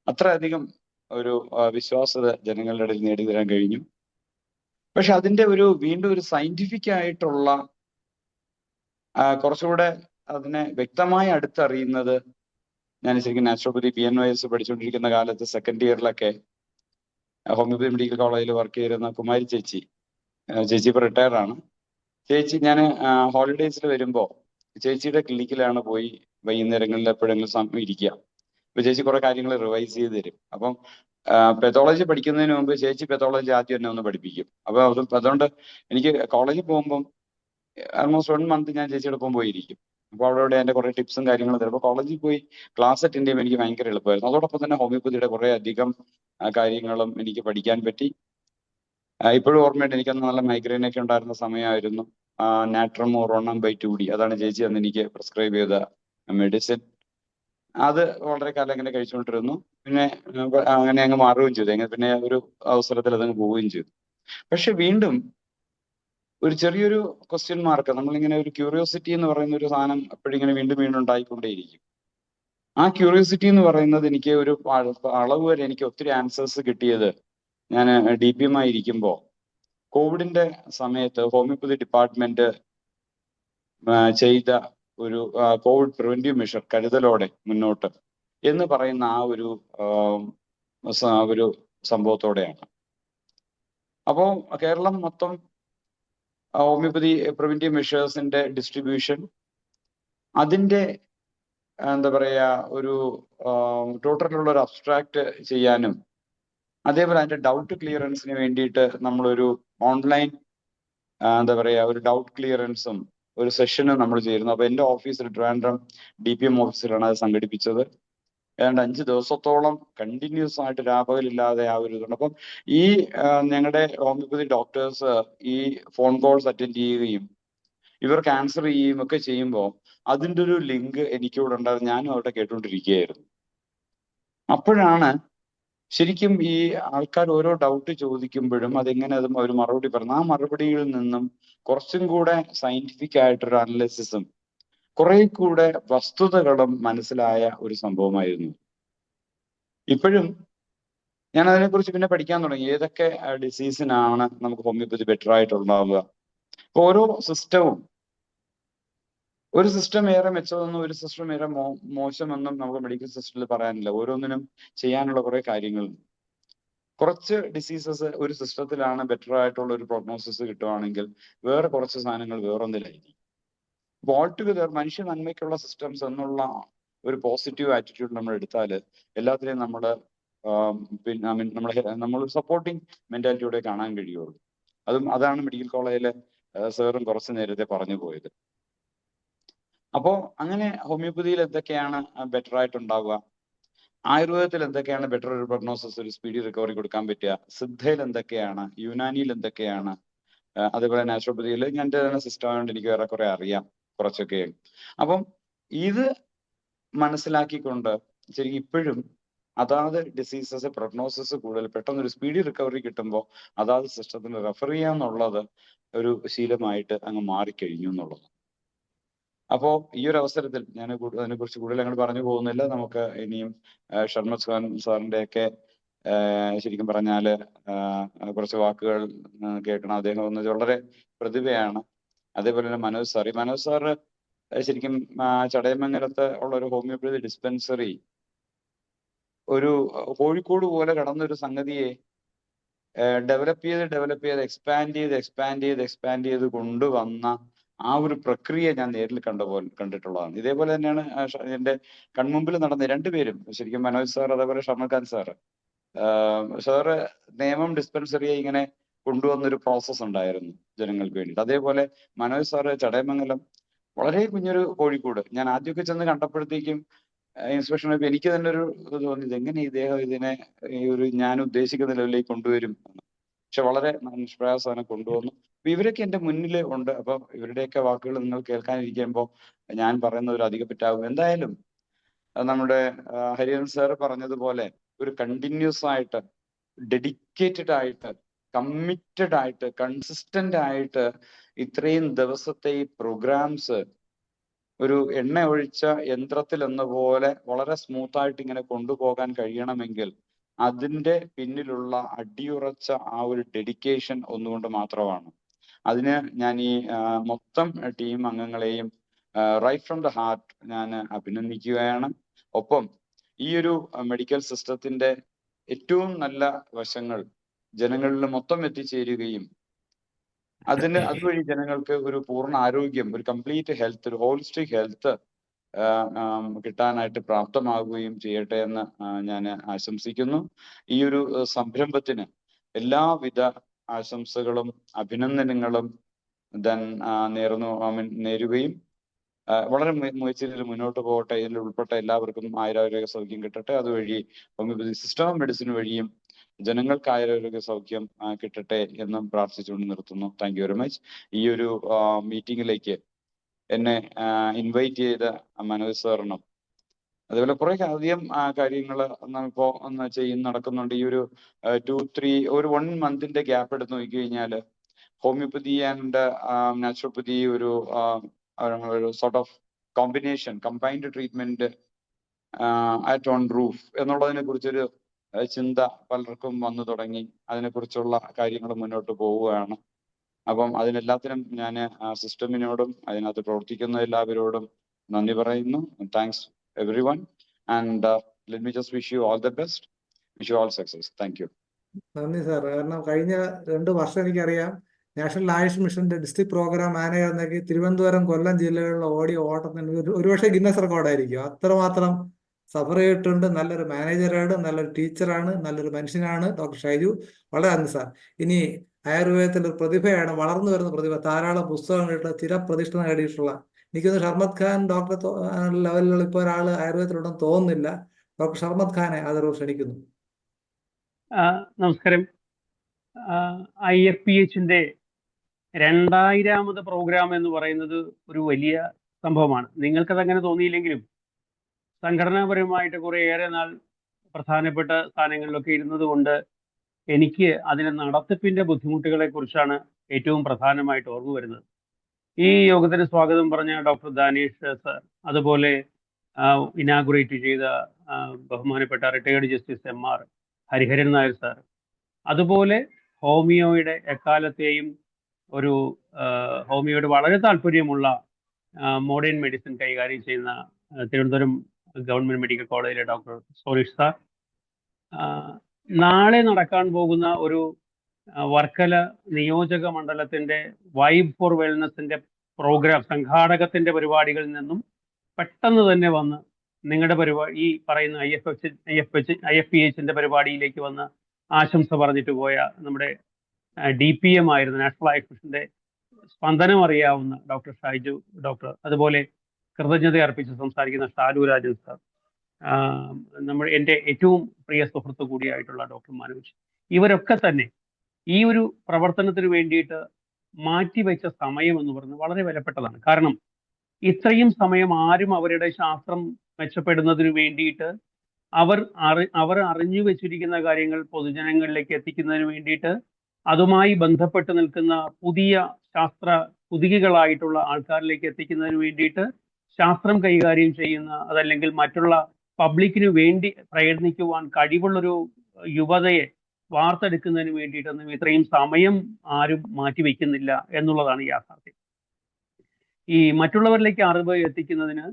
അത്രയധികം ഒരു വിശ്വാസത ജനങ്ങളുടെ ഇടയിൽ നേടിത്തരാൻ കഴിഞ്ഞു. പക്ഷെ അതിന്റെ വീണ്ടും ഒരു സയന്റിഫിക് ആയിട്ടുള്ള കുറച്ചുകൂടെ അതിനെ വ്യക്തമായി അടുത്തറിയുന്നത് ഞാൻ ശരിക്കും നാച്ചുറോപ്പതി PNYS പഠിച്ചുകൊണ്ടിരിക്കുന്ന കാലത്ത് സെക്കൻഡ് ഇയറിലൊക്കെ ഹോമിയോപ്പതി മെഡിക്കൽ കോളേജിൽ വർക്ക് ചെയ്തിരുന്ന കുമാരി ചേച്ചി ഇപ്പൊ റിട്ടയർഡാണ്. ചേച്ചി ഞാൻ ഹോളിഡേയ്സിൽ വരുമ്പോൾ ചേച്ചിയുടെ ക്ലിനിക്കിലാണ് പോയി വൈകുന്നേരങ്ങളിൽ എപ്പോഴെങ്കിലും ഇരിക്കുക. അപ്പൊ ചേച്ചി കുറെ കാര്യങ്ങൾ റിവൈസ് ചെയ്ത് തരും. അപ്പം പെത്തോളജി പഠിക്കുന്നതിന് മുമ്പ് ചേച്ചി പെത്തോളജി ആദ്യം എന്നെ ഒന്ന് പഠിപ്പിക്കും. അപ്പൊ അതുകൊണ്ട് എനിക്ക് കോളേജിൽ പോകുമ്പം ആൾമോസ്റ്റ് 1 മന്ത് ഞാൻ ചേച്ചിയുടെ ഒപ്പം പോയിരിക്കും. അപ്പോൾ അവിടെ എൻ്റെ കുറെ ടിപ്സും കാര്യങ്ങളും തരും. അപ്പോൾ കോളേജിൽ പോയി ക്ലാസ് അറ്റൻഡ് ചെയ്യുമ്പോൾ എനിക്ക് ഭയങ്കര എളുപ്പമായിരുന്നു. അതോടൊപ്പം തന്നെ ഹോമിയോപ്പതിയുടെ കുറെ അധികം കാര്യങ്ങളും എനിക്ക് പഠിക്കാൻ പറ്റി. ഇപ്പോഴും ഓർമ്മയുണ്ട്, എനിക്കന്ന് നല്ല മൈഗ്രെയിൻ ഒക്കെ ഉണ്ടായിരുന്ന സമയമായിരുന്നു. നാട്രം ഒറോണം ബൈ 2D അതാണ് ചേച്ചി അന്ന് എനിക്ക് പ്രിസ്ക്രൈബ് ചെയ്ത മെഡിസിൻ. അത് വളരെ കാലം അങ്ങനെ കഴിച്ചുകൊണ്ടിരുന്നു. പിന്നെ അങ്ങനെ അങ്ങ് മാറുകയും ചെയ്തു. പിന്നെ ഒരു അവസരത്തിൽ അതങ്ങ് പോവുകയും ചെയ്തു. പക്ഷെ വീണ്ടും ഒരു ചെറിയൊരു ക്വസ്റ്റ്യൻ മാർക്ക്, നമ്മളിങ്ങനെ ഒരു ക്യൂരിയോസിറ്റി എന്ന് പറയുന്ന ഒരു സാധനം എപ്പോഴിങ്ങനെ വീണ്ടും ഉണ്ടായിക്കൊണ്ടേയിരിക്കും. ആ ക്യൂരിയോസിറ്റി എന്ന് പറയുന്നത് എനിക്ക് ഒരു അളവ് വരെ എനിക്ക് ഒത്തിരി ആൻസേഴ്സ് കിട്ടിയത് ഞാൻ DPM ആയിരിക്കുമ്പോൾ കോവിഡിന്റെ സമയത്ത് ഹോമിയോപ്പതി ഡിപ്പാർട്ട്മെന്റ് ചെയ്ത ഒരു കോവിഡ് പ്രിവെന്റീവ് മെഷർ കരുതലോടെ മുന്നോട്ട് എന്ന് പറയുന്ന ആ ഒരു സംഭവത്തോടെയാണ്. അപ്പോൾ കേരളം മൊത്തം ഹോമിയോപ്പതി പ്രിവെന്റീവ് മെഷേഴ്സിന്റെ ഡിസ്ട്രിബ്യൂഷൻ, അതിന്റെ എന്താ പറയാ ഒരു ടോട്ടലുള്ള ഒരു അബ്സ്ട്രാക്ട് ചെയ്യാനും അതേപോലെ അതിന്റെ ഡൗട്ട് ക്ലിയറൻസിന് വേണ്ടിയിട്ട് നമ്മളൊരു ഓൺലൈൻ എന്താ പറയാ ഒരു ഡൗട്ട് ക്ലിയറൻസും ഒരു സെഷനും നമ്മൾ ചേരുന്നു. അപ്പൊ എൻ്റെ ഓഫീസിൽ ട്രിവാൻഡ്രം DPM ഓഫീസിലാണ് അത് സംഘടിപ്പിച്ചത്. ഏതാണ്ട് 5 ദിവസത്തോളം കണ്ടിന്യൂസ് ആയിട്ട് രാപകലില്ലാതെ ആ ഒരു ഇതുണ്ട്. അപ്പം ഈ ഞങ്ങളുടെ ഹോമിയോപ്പതി ഡോക്ടേഴ്സ് ഈ ഫോൺ കോൾസ് അറ്റൻഡ് ചെയ്യുകയും ഇവർക്ക് ആൻസർ ചെയ്യുകയും ഒക്കെ ചെയ്യുമ്പോൾ അതിൻ്റെ ഒരു ലിങ്ക് എനിക്കിവിടെ ഉണ്ടായിരുന്നു. ഞാനും അവിടെ കേട്ടുകൊണ്ടിരിക്കുകയായിരുന്നു. അപ്പോഴാണ് ശരിക്കും ഈ ആൾക്കാർ ഓരോ ഡൗട്ട് ചോദിക്കുമ്പോഴും അതെങ്ങനെ ഒരു മറുപടി പറഞ്ഞു, ആ മറുപടിയിൽ നിന്നും കുറച്ചും കൂടെ സയന്റിഫിക് ആയിട്ടൊരു അനലിസിസും കുറെ കൂടെ വസ്തുതകളും മനസ്സിലായ ഒരു സംഭവമായിരുന്നു. ഇപ്പോഴും ഞാൻ അതിനെക്കുറിച്ച് പിന്നെ പഠിക്കാൻ തുടങ്ങി. ഏതൊക്കെ ഡിസീസിനാണ് നമുക്ക് ഹോമിയോപ്പതി ബെറ്റർ ആയിട്ടുണ്ടാവുക. അപ്പൊ ഓരോ സിസ്റ്റവും, ഒരു സിസ്റ്റം ഏറെ മെച്ചമെന്നും ഒരു സിസ്റ്റം ഏറെ മോശമെന്നും നമുക്ക് മെഡിക്കൽ സിസ്റ്റത്തിൽ പറയാനില്ല. ഓരോന്നിനും ചെയ്യാനുള്ള കുറെ കാര്യങ്ങൾ. കുറച്ച് ഡിസീസസ് ഒരു സിസ്റ്റത്തിലാണ് ബെറ്റർ ആയിട്ടുള്ള ഒരു പ്രോഗ്നോസിസ് കിട്ടുവാണെങ്കിൽ വേറെ കുറച്ച് സാധനങ്ങൾ വേറൊന്നിലായിരിക്കും. അപ്പോൾ ഓൾ ടുഗദർ മനുഷ്യ നന്മയ്ക്കുള്ള സിസ്റ്റംസ് എന്നുള്ള ഒരു പോസിറ്റീവ് ആറ്റിറ്റ്യൂഡ് നമ്മൾ എടുത്താൽ എല്ലാത്തിനെയും നമ്മൾ നമ്മൾ സപ്പോർട്ടിങ് മെന്റാലിറ്റിയോടെ കാണാൻ കഴിയുള്ളൂ. അതാണ് മെഡിക്കൽ കോളേജിലെ സാറും കുറച്ച് നേരത്തെ പറഞ്ഞു പോയത്. അപ്പോൾ അങ്ങനെ ഹോമിയോപ്പതിയിൽ എന്തൊക്കെയാണ് ബെറ്റർ ആയിട്ടുണ്ടാവുക, ആയുർവേദത്തിൽ എന്തൊക്കെയാണ് ബെറ്റർ ഒരു പ്രഗ്നോസിസ്, ഒരു സ്പീഡി റിക്കവറി കൊടുക്കാൻ പറ്റുക, സിദ്ധയിൽ എന്തൊക്കെയാണ്, യുനാനിയിൽ എന്തൊക്കെയാണ്, അതേപോലെ നാച്ചുറോപ്പതിയിൽ ഞാൻ എൻ്റെ തന്നെ സിസ്റ്റം ആയതുകൊണ്ട് എനിക്ക് ഏറെക്കുറെ അറിയാം കുറച്ചൊക്കെ. അപ്പം ഇത് മനസ്സിലാക്കിക്കൊണ്ട് ശരിക്കും ഇപ്പോഴും അതാത് ഡിസീസസ് പ്രഗ്നോസിസ് കൂടുതൽ പെട്ടെന്ന് ഒരു സ്പീഡി റിക്കവറി കിട്ടുമ്പോൾ അതാത് സിസ്റ്റത്തിന് റെഫർ ചെയ്യാന്നുള്ളത് ഒരു ശീലമായിട്ട് അങ്ങ് മാറിക്കഴിഞ്ഞു എന്നുള്ളത്. അപ്പോൾ ഈ ഒരു അവസരത്തിൽ ഞാൻ അതിനെക്കുറിച്ച് കൂടുതൽ അങ്ങോട്ട് പറഞ്ഞു പോകുന്നില്ല. നമുക്ക് ഇനിയും ഷർമദ് ഖാൻ സാറിന്റെ ഒക്കെ ശരിക്കും പറഞ്ഞാല് കുറച്ച് വാക്കുകൾ കേൾക്കണം. അദ്ദേഹം എന്ന് വളരെ പ്രതിഭയാണ്. അതേപോലെ തന്നെ മനോജ് സാറ് ശരിക്കും ചടയമംഗലത്ത് ഉള്ള ഒരു ഹോമിയോപ്പതി ഡിസ്പെൻസറി ഒരു കോഴിക്കോട് പോലെ കടന്നൊരു സംഗതിയെ ഡെവലപ്പ് ചെയ്ത് എക്സ്പാൻഡ് ചെയ്ത് കൊണ്ടുവന്ന ആ ഒരു പ്രക്രിയ ഞാൻ നേരിൽ കണ്ടിട്ടുള്ളതാണ്. ഇതേപോലെ തന്നെയാണ് എന്റെ കൺമുമ്പിൽ നടന്ന രണ്ടുപേരും, ശരിക്കും മനോജ് സാർ അതേപോലെ ഷർമദ് ഖാൻ സാറ്. സാറ് നേമം ഡിസ്പെൻസറിയെ ഇങ്ങനെ കൊണ്ടുവന്നൊരു പ്രോസസ്സ് ഉണ്ടായിരുന്നു ജനങ്ങൾക്ക് വേണ്ടിയിട്ട്. അതേപോലെ മനോജ് സാറ് ചടയമംഗലം വളരെ കുഞ്ഞൊരു കോഴിക്കോട്. ഞാൻ ആദ്യമൊക്കെ ചെന്ന് കണ്ടപ്പോഴത്തേക്കും ഇൻസ്പെക്ഷൻ എനിക്ക് തന്നെ ഒരു ഇത് തോന്നി, ഇതെങ്ങനെ ഇദ്ദേഹം ഇതിനെ ഈ ഒരു ഞാൻ ഉദ്ദേശിക്കുന്ന ലെവലിലേക്ക് കൊണ്ടുവരും. പക്ഷെ വളരെ നിഷ്പ്രയാസം കൊണ്ടുവന്നു. അപ്പൊ ഇവരൊക്കെ എന്റെ മുന്നിൽ ഉണ്ട്. അപ്പൊ ഇവരുടെയൊക്കെ വാക്കുകൾ നിങ്ങൾ കേൾക്കാനിരിക്കുമ്പോൾ ഞാൻ പറയുന്ന ഒരു അധികപ്പറ്റാകും. എന്തായാലും നമ്മുടെ ഹരിഹരൻ സാർ പറഞ്ഞതുപോലെ ഒരു കണ്ടിന്യൂസ് ആയിട്ട്, ഡെഡിക്കേറ്റഡ് ആയിട്ട്, കമ്മിറ്റഡ് ആയിട്ട്, കൺസിസ്റ്റന്റ് ആയിട്ട് ഇത്രയും ദിവസത്തെ ഈ പ്രോഗ്രാംസ് ഒരു എണ്ണ ഒഴിച്ച യന്ത്രത്തിൽ എന്ന പോലെ വളരെ സ്മൂത്ത് ആയിട്ട് ഇങ്ങനെ കൊണ്ടുപോകാൻ കഴിയണമെങ്കിൽ അതിന്റെ പിന്നിലുള്ള അടിയുറച്ച ആ ഒരു ഡെഡിക്കേഷൻ ഒന്നുകൊണ്ട് മാത്രമാണ്. അതിന് ഞാൻ ഈ മൊത്തം ടീം അംഗങ്ങളെയും റൈറ്റ് ഫ്രം ദ ഹാർട്ട് ഞാൻ അഭിനന്ദിക്കുകയാണ്. ഒപ്പം ഈ ഒരു മെഡിക്കൽ സിസ്റ്റത്തിന്റെ ഏറ്റവും നല്ല വശങ്ങൾ ജനങ്ങളിൽ മൊത്തം എത്തിച്ചേരുകയും അതുവഴി ജനങ്ങൾക്ക് ഒരു പൂർണ്ണ ആരോഗ്യം, ഒരു കംപ്ലീറ്റ് ഹെൽത്ത്, ഒരു ഹോളിസ്റ്റിക് ഹെൽത്ത് കിട്ടാനായിട്ട് പ്രാപ്തമാകുകയും ചെയ്യട്ടെ എന്ന് ഞാൻ ആശംസിക്കുന്നു. ഈ ഒരു സംരംഭത്തിന് എല്ലാവിധ ആശംസകളും അഭിനന്ദനങ്ങളും നേരുകയും വളരെ മികച്ച രീതിയിൽ മുന്നോട്ട് പോകട്ടെ. ഇതിൽ ഉൾപ്പെട്ട എല്ലാവർക്കും ആയുരാരോഗ്യ സൗഖ്യം കിട്ടട്ടെ. അതുവഴി ഹോമിയോപ്പതി സിസ്റ്റം ഓഫ് മെഡിസിൻ വഴിയും ജനങ്ങൾക്ക് ആയുരാരോഗ്യ സൗഖ്യം കിട്ടട്ടെ എന്നും പ്രാർത്ഥിച്ചുകൊണ്ട് നിർത്തുന്നു. Thank you very much. ഈ ഒരു മീറ്റിംഗിലേക്ക് എന്നെ ഇൻവൈറ്റ് ചെയ്ത മനോജ് സാറിനും അതുപോലെ കുറെ അധികം കാര്യങ്ങൾ ഇപ്പോ നടക്കുന്നുണ്ട്. ഈ ഒരു 1 മന്തിന്റെ ഗ്യാപ്പ് എടുത്ത് നോക്കിക്കഴിഞ്ഞാൽ ഹോമിയോപ്പതി ആൻഡ് നാച്ചുറോപ്പതി ഒരു sort of combination, combined treatment at on roof എന്നുള്ളതിനെ കുറിച്ചൊരു ചിന്ത പലർക്കും വന്നു തുടങ്ങി. അതിനെക്കുറിച്ചുള്ള കാര്യങ്ങൾ മുന്നോട്ട് പോവുകയാണ്. അപ്പം അതിനെല്ലാത്തിനും ഞാൻ സിസ്റ്റമിനോടും അതിനകത്ത് പ്രവർത്തിക്കുന്ന എല്ലാവരോടും നന്ദി പറയുന്നു. Thanks every one and let me just wish you all the best, wish you all success. Thank you. നന്ദി സാർ. കാരണം കഴിഞ്ഞ 2 വർഷം എനിക്കറിയാം നാഷണൽ ആയുഷ് മിഷന്റെ ഡിസ്ട്രിക്ട് പ്രോഗ്രാം മാനേജർ എന്നൊക്കെ തിരുവനന്തപുരം, കൊല്ലം ജില്ലകളിലുള്ള ഓടിയ ഓട്ടത്തിന് ഒരുപക്ഷെ ഗിന്നസ് റെക്കോർഡായിരിക്കും. അത്രമാത്രം സഫർ ചെയ്തിട്ടുണ്ട്. നല്ലൊരു മാനേജറാണ്, നല്ലൊരു ടീച്ചറാണ്, നല്ലൊരു മനുഷ്യനാണ് ഡോക്ടർ ഷൈജു. വളരെ നന്ദി സാർ. ഇനി ആയുർവേദത്തിൻ്റെ ഒരു പ്രതിഭയാണ്, വളർന്നു വരുന്ന പ്രതിഭ, ധാരാളം പുസ്തകങ്ങളുടെ ചിരപ്രതിഷ്ഠ നേടിയിട്ടുള്ള, എനിക്കൊന്ന് ഷർമദ് ഖാൻ ഡോക്ടർ ലെവലിലുള്ള ഇപ്പോൾ ഒരാൾ ആയുർവേദത്തിലുണ്ടെന്ന് തോന്നുന്നില്ല. ഡോക്ടർ ഷർമദ് ഖാനെ ആദരവ് ക്ഷണിക്കുന്നു. നമസ്കാരം. IFPHന്റെ 2000ാമത് പ്രോഗ്രാം എന്ന് പറയുന്നത് ഒരു വലിയ സംഭവമാണ്. നിങ്ങൾക്കത് അങ്ങനെ തോന്നിയില്ലെങ്കിലും സംഘടനാപരമായിട്ട് കുറേയേറെ നാൾ പ്രധാനപ്പെട്ട സ്ഥാനങ്ങളിലൊക്കെ ഇരുന്നത് കൊണ്ട് എനിക്ക് അതിന്റെ നടത്തിപ്പിന്റെ ബുദ്ധിമുട്ടുകളെ കുറിച്ചാണ് ഏറ്റവും പ്രധാനമായിട്ട് ഓർമ്മ വരുന്നത്. ഈ യോഗത്തിന് സ്വാഗതം പറഞ്ഞ ഡോക്ടർ ദാനേഷ് സർ, അതുപോലെ ഇനാഗുറേറ്റ് ചെയ്ത ബഹുമാനപ്പെട്ട retired justice MR Hariharan Nair sir, അതുപോലെ ഹോമിയോയുടെ എക്കാലത്തെയും ഒരു ഹോമിയോയുടെ വളരെ താല്പര്യമുള്ള മോഡേൺ മെഡിസിൻ കൈകാര്യം ചെയ്യുന്ന തിരുവനന്തപുരം ഗവൺമെന്റ് മെഡിക്കൽ കോളേജിലെ ഡോക്ടർ സോറിഷ് സാർ, നാളെ നടക്കാൻ പോകുന്ന ഒരു വർക്കല നിയോജക മണ്ഡലത്തിന്റെ വൈബ് ഫോർ വെൽനസിന്റെ പ്രോഗ്രാം സംഘാടകത്തിന്റെ പരിപാടികളിൽ നിന്നും പെട്ടെന്ന് തന്നെ വന്ന് നിങ്ങളുടെ പരിപാടി, ഈ പറയുന്ന IFPHന്റെ പരിപാടിയിലേക്ക് വന്ന് ആശംസ പറഞ്ഞിട്ട് പോയ നമ്മുടെ DPM ആയിരുന്ന നാഷണൽ ആയുഷ് മിഷന്റെ സ്പന്ദനം അറിയാവുന്ന ഡോക്ടർ ഷൈജു ഡോക്ടർ, അതുപോലെ കൃതജ്ഞത അർപ്പിച്ച് സംസാരിക്കുന്ന ഷാലു രാജൻ സാർ, എൻ്റെ ഏറ്റവും പ്രിയ സുഹൃത്ത് കൂടിയായിട്ടുള്ള ഡോക്ടർ മനോജ്, ഇവരൊക്കെ തന്നെ ഈ ഒരു പ്രവർത്തനത്തിന് വേണ്ടിയിട്ട് മാറ്റിവെച്ച സമയം എന്ന് പറയുന്നത് വളരെ വിലപ്പെട്ടതാണ്. കാരണം ഇത്രയും സമയം ആരും അവരുടെ ശാസ്ത്രം മെച്ചപ്പെടുന്നതിന് വേണ്ടിയിട്ട് അവർ അറിഞ്ഞു വെച്ചിരിക്കുന്ന കാര്യങ്ങൾ പൊതുജനങ്ങളിലേക്ക് എത്തിക്കുന്നതിന് വേണ്ടിയിട്ട് അതുമായി ബന്ധപ്പെട്ട് നിൽക്കുന്ന പുതിയ ശാസ്ത്ര കുതികികളായിട്ടുള്ള ആൾക്കാരിലേക്ക് എത്തിക്കുന്നതിന് വേണ്ടിയിട്ട് ശാസ്ത്രം കൈകാര്യം ചെയ്യുന്ന അതല്ലെങ്കിൽ മറ്റുള്ള പബ്ലിക്കിന് വേണ്ടി പ്രയത്നിക്കുവാൻ കഴിവുള്ളൊരു യുവതയെ വാർത്തെടുക്കുന്നതിന് വേണ്ടിയിട്ടൊന്നും ഇത്രയും സമയം ആരും മാറ്റിവെക്കുന്നില്ല എന്നുള്ളതാണ് യാഥാർത്ഥ്യം. ഈ മറ്റുള്ളവരിലേക്ക് അറിവ് എത്തിക്കുന്നതിന്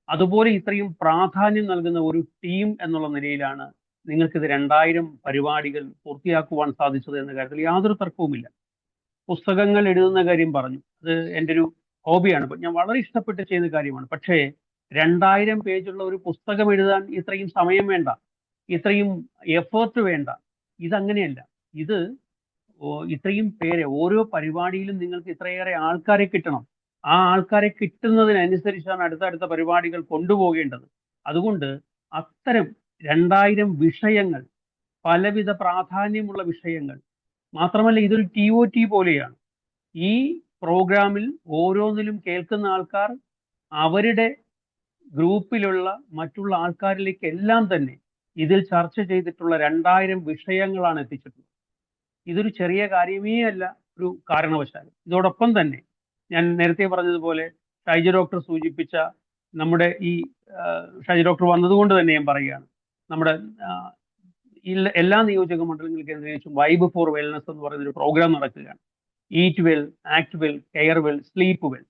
അതുപോലെ ഇത്രയും പ്രാധാന്യം നൽകുന്ന ഒരു ടീം എന്നുള്ള നിലയിലാണ് നിങ്ങൾക്കിത് 2000 പരിപാടികൾ പൂർത്തിയാക്കുവാൻ സാധിച്ചത് എന്ന കാര്യത്തിൽ യാതൊരു തർക്കവുമില്ല. പുസ്തകങ്ങൾ എഴുതുന്ന കാര്യം പറഞ്ഞു, അത് എൻ്റെ ഒരു ഹോബിയാണ്, ഞാൻ വളരെ ഇഷ്ടപ്പെട്ട് ചെയ്യുന്ന കാര്യമാണ്. പക്ഷേ 2000 പേജുള്ള ഒരു പുസ്തകം എഴുതാൻ ഇത്രയും സമയം വേണ്ട, ഇത്രയും എഫേർട്ട് വേണ്ട. ഇതങ്ങനെയല്ല. ഇത് ഇത്രയും പേരെ ഓരോ പരിപാടിയിലും നിങ്ങൾക്ക് ഇത്രയേറെ ആൾക്കാരെ കിട്ടണം. ആ ആൾക്കാരെ കിട്ടുന്നതിനനുസരിച്ചാണ് അടുത്തടുത്ത പരിപാടികൾ കൊണ്ടുപോകേണ്ടത്. അതുകൊണ്ട് അത്തരം 2000 വിഷയങ്ങൾ, പലവിധ പ്രാധാന്യമുള്ള വിഷയങ്ങൾ, മാത്രമല്ല ഇതൊരു TOT പോലെയാണ്. ഈ പ്രോഗ്രാമിൽ ഓരോന്നിലും കേൾക്കുന്ന ആൾക്കാർ അവരുടെ ഗ്രൂപ്പിലുള്ള മറ്റുള്ള ആൾക്കാരിലേക്ക് എല്ലാം തന്നെ ഇതിൽ ചർച്ച ചെയ്തിട്ടുള്ള 2000 വിഷയങ്ങളാണ് എത്തിച്ചിട്ടുള്ളത്. ഇതൊരു ചെറിയ കാര്യമേ അല്ല ഒരു കാരണവശാലും. ഇതോടൊപ്പം തന്നെ ഞാൻ നേരത്തെ പറഞ്ഞതുപോലെ ഷൈജ ഡോക്ടർ സൂചിപ്പിച്ച നമ്മുടെ ഈ ഷൈജ ഡോക്ടർ വന്നതുകൊണ്ട് തന്നെ ഞാൻ പറയുകയാണ്, നമ്മുടെ എല്ലാ നിയോജക മണ്ഡലങ്ങൾ കേന്ദ്രീകരിച്ചും വൈബ് ഫോർ വെൽനസ് എന്ന് പറയുന്ന ഒരു പ്രോഗ്രാം നടക്കുകയാണ്. Eat well, act well, care well, sleep well.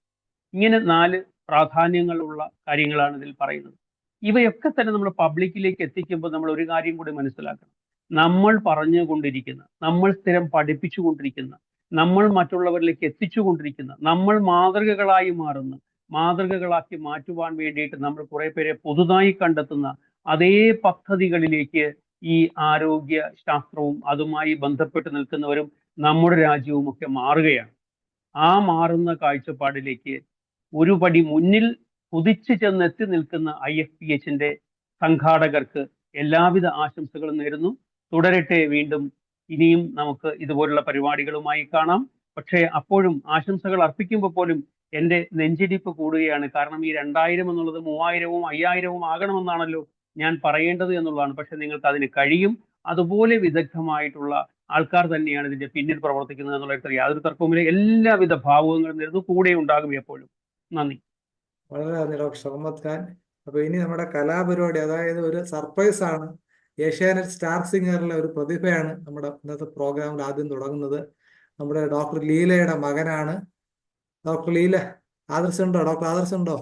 ഇങ്ങനെ 4 പ്രാധാന്യങ്ങളുള്ള കാര്യങ്ങളാണ് ഇതിൽ പറയുന്നത്. ഇവയൊക്കെ തന്നെ നമ്മൾ പബ്ലിക്കിലേക്ക് എത്തിക്കുമ്പോൾ നമ്മൾ ഒരു കാര്യം കൂടി മനസ്സിലാക്കണം. നമ്മൾ പറഞ്ഞുകൊണ്ടിരിക്കുന്ന, നമ്മൾ സ്ഥിരം പഠിപ്പിച്ചുകൊണ്ടിരിക്കുന്ന, നമ്മൾ മറ്റുള്ളവരിലേക്ക് എത്തിച്ചുകൊണ്ടിരിക്കുന്ന, നമ്മൾ മാതൃകകളായി മാറുന്ന, മാതൃകകളാക്കി മാറ്റുവാൻ വേണ്ടിയിട്ട് നമ്മൾ കുറെ പേരെ പുതുതായി കണ്ടെത്തുന്ന അതേ പദ്ധതികളിലേക്ക് ഈ ആരോഗ്യ ശാസ്ത്രവും അതുമായി ബന്ധപ്പെട്ട് നിൽക്കുന്നവരും നമ്മുടെ രാജ്യവും ഒക്കെ മാറുകയാണ്. ആ മാറുന്ന കാഴ്ചപ്പാടിലേക്ക് ഒരു പടി മുന്നിൽ കുതിച്ചു ചെന്നെത്തി നിൽക്കുന്ന IFPHന്റെ സംഘാടകർക്ക് എല്ലാവിധ ആശംസകളും നേരുന്നു. തുടരട്ടെ. വീണ്ടും ഇനിയും നമുക്ക് ഇതുപോലുള്ള പരിപാടികളുമായി കാണാം. പക്ഷേ അപ്പോഴും ആശംസകൾ അർപ്പിക്കുമ്പോൾ പോലും എൻ്റെ നെഞ്ചിടിപ്പ് കൂടുകയാണ്. കാരണം ഈ 2000 എന്നുള്ളത് 3000-ഉം 5000-ഉം ആകണമെന്നാണല്ലോ ഞാൻ പറയേണ്ടത് എന്നുള്ളതാണ്. പക്ഷെ നിങ്ങൾക്ക് അതിന് കഴിയും. അതുപോലെ വിദഗ്ധമായിട്ടുള്ള ആൾക്കാർ തന്നെയാണ് ഇതിന്റെ പിന്നിൽ പ്രവർത്തിക്കുന്നത് എന്നുള്ള യാതൊരു തർക്കവുമില്ല. എല്ലാവിധ ഭാവുകങ്ങളും നേരുന്നു. കൂടെ ഉണ്ടാകും എപ്പോഴും. നന്ദി. വളരെ നന്ദി ഡോക്ടർ ഷഹമ്മദ് ഖാൻ. അപ്പൊ ഇനി നമ്മുടെ കലാപരിപാടി, അതായത് ഒരു സർപ്രൈസ് ആണ്. ഏഷ്യാനെറ്റ് സ്റ്റാർ സിംഗറിലെ ഒരു പ്രതിഭയാണ് നമ്മുടെ ഇന്നത്തെ പ്രോഗ്രാമിൽ ആദ്യം തുടങ്ങുന്നത്. നമ്മുടെ ഡോക്ടർ ലീലയുടെ മകനാണ്. ഡോക്ടർ ലീല, ആദർശുണ്ടോ? ഡോക്ടർ ആദർശുണ്ടോ?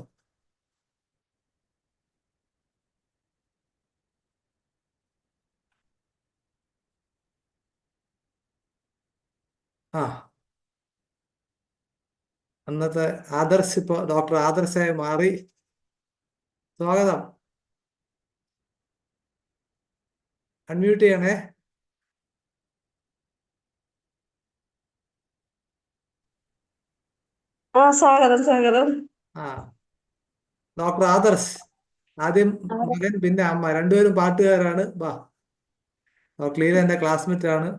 ആ, അന്നത്തെ ആദർശ് ഇപ്പൊ ഡോക്ടർ ആദർശായി മാറി. സ്വാഗതം. അൺമ്യൂട്ട് ചെയ്യണേ. സ്വാഗതം. ആ, ഡോക്ടർ ആദർശ് ആദ്യം മകൻ, പിന്നെ അമ്മ, രണ്ടുപേരും പാട്ടുകാരാണ്. ബാ, ഡോക്ടർ ലീല എന്റെ ക്ലാസ്മേറ്റ് ആണ്.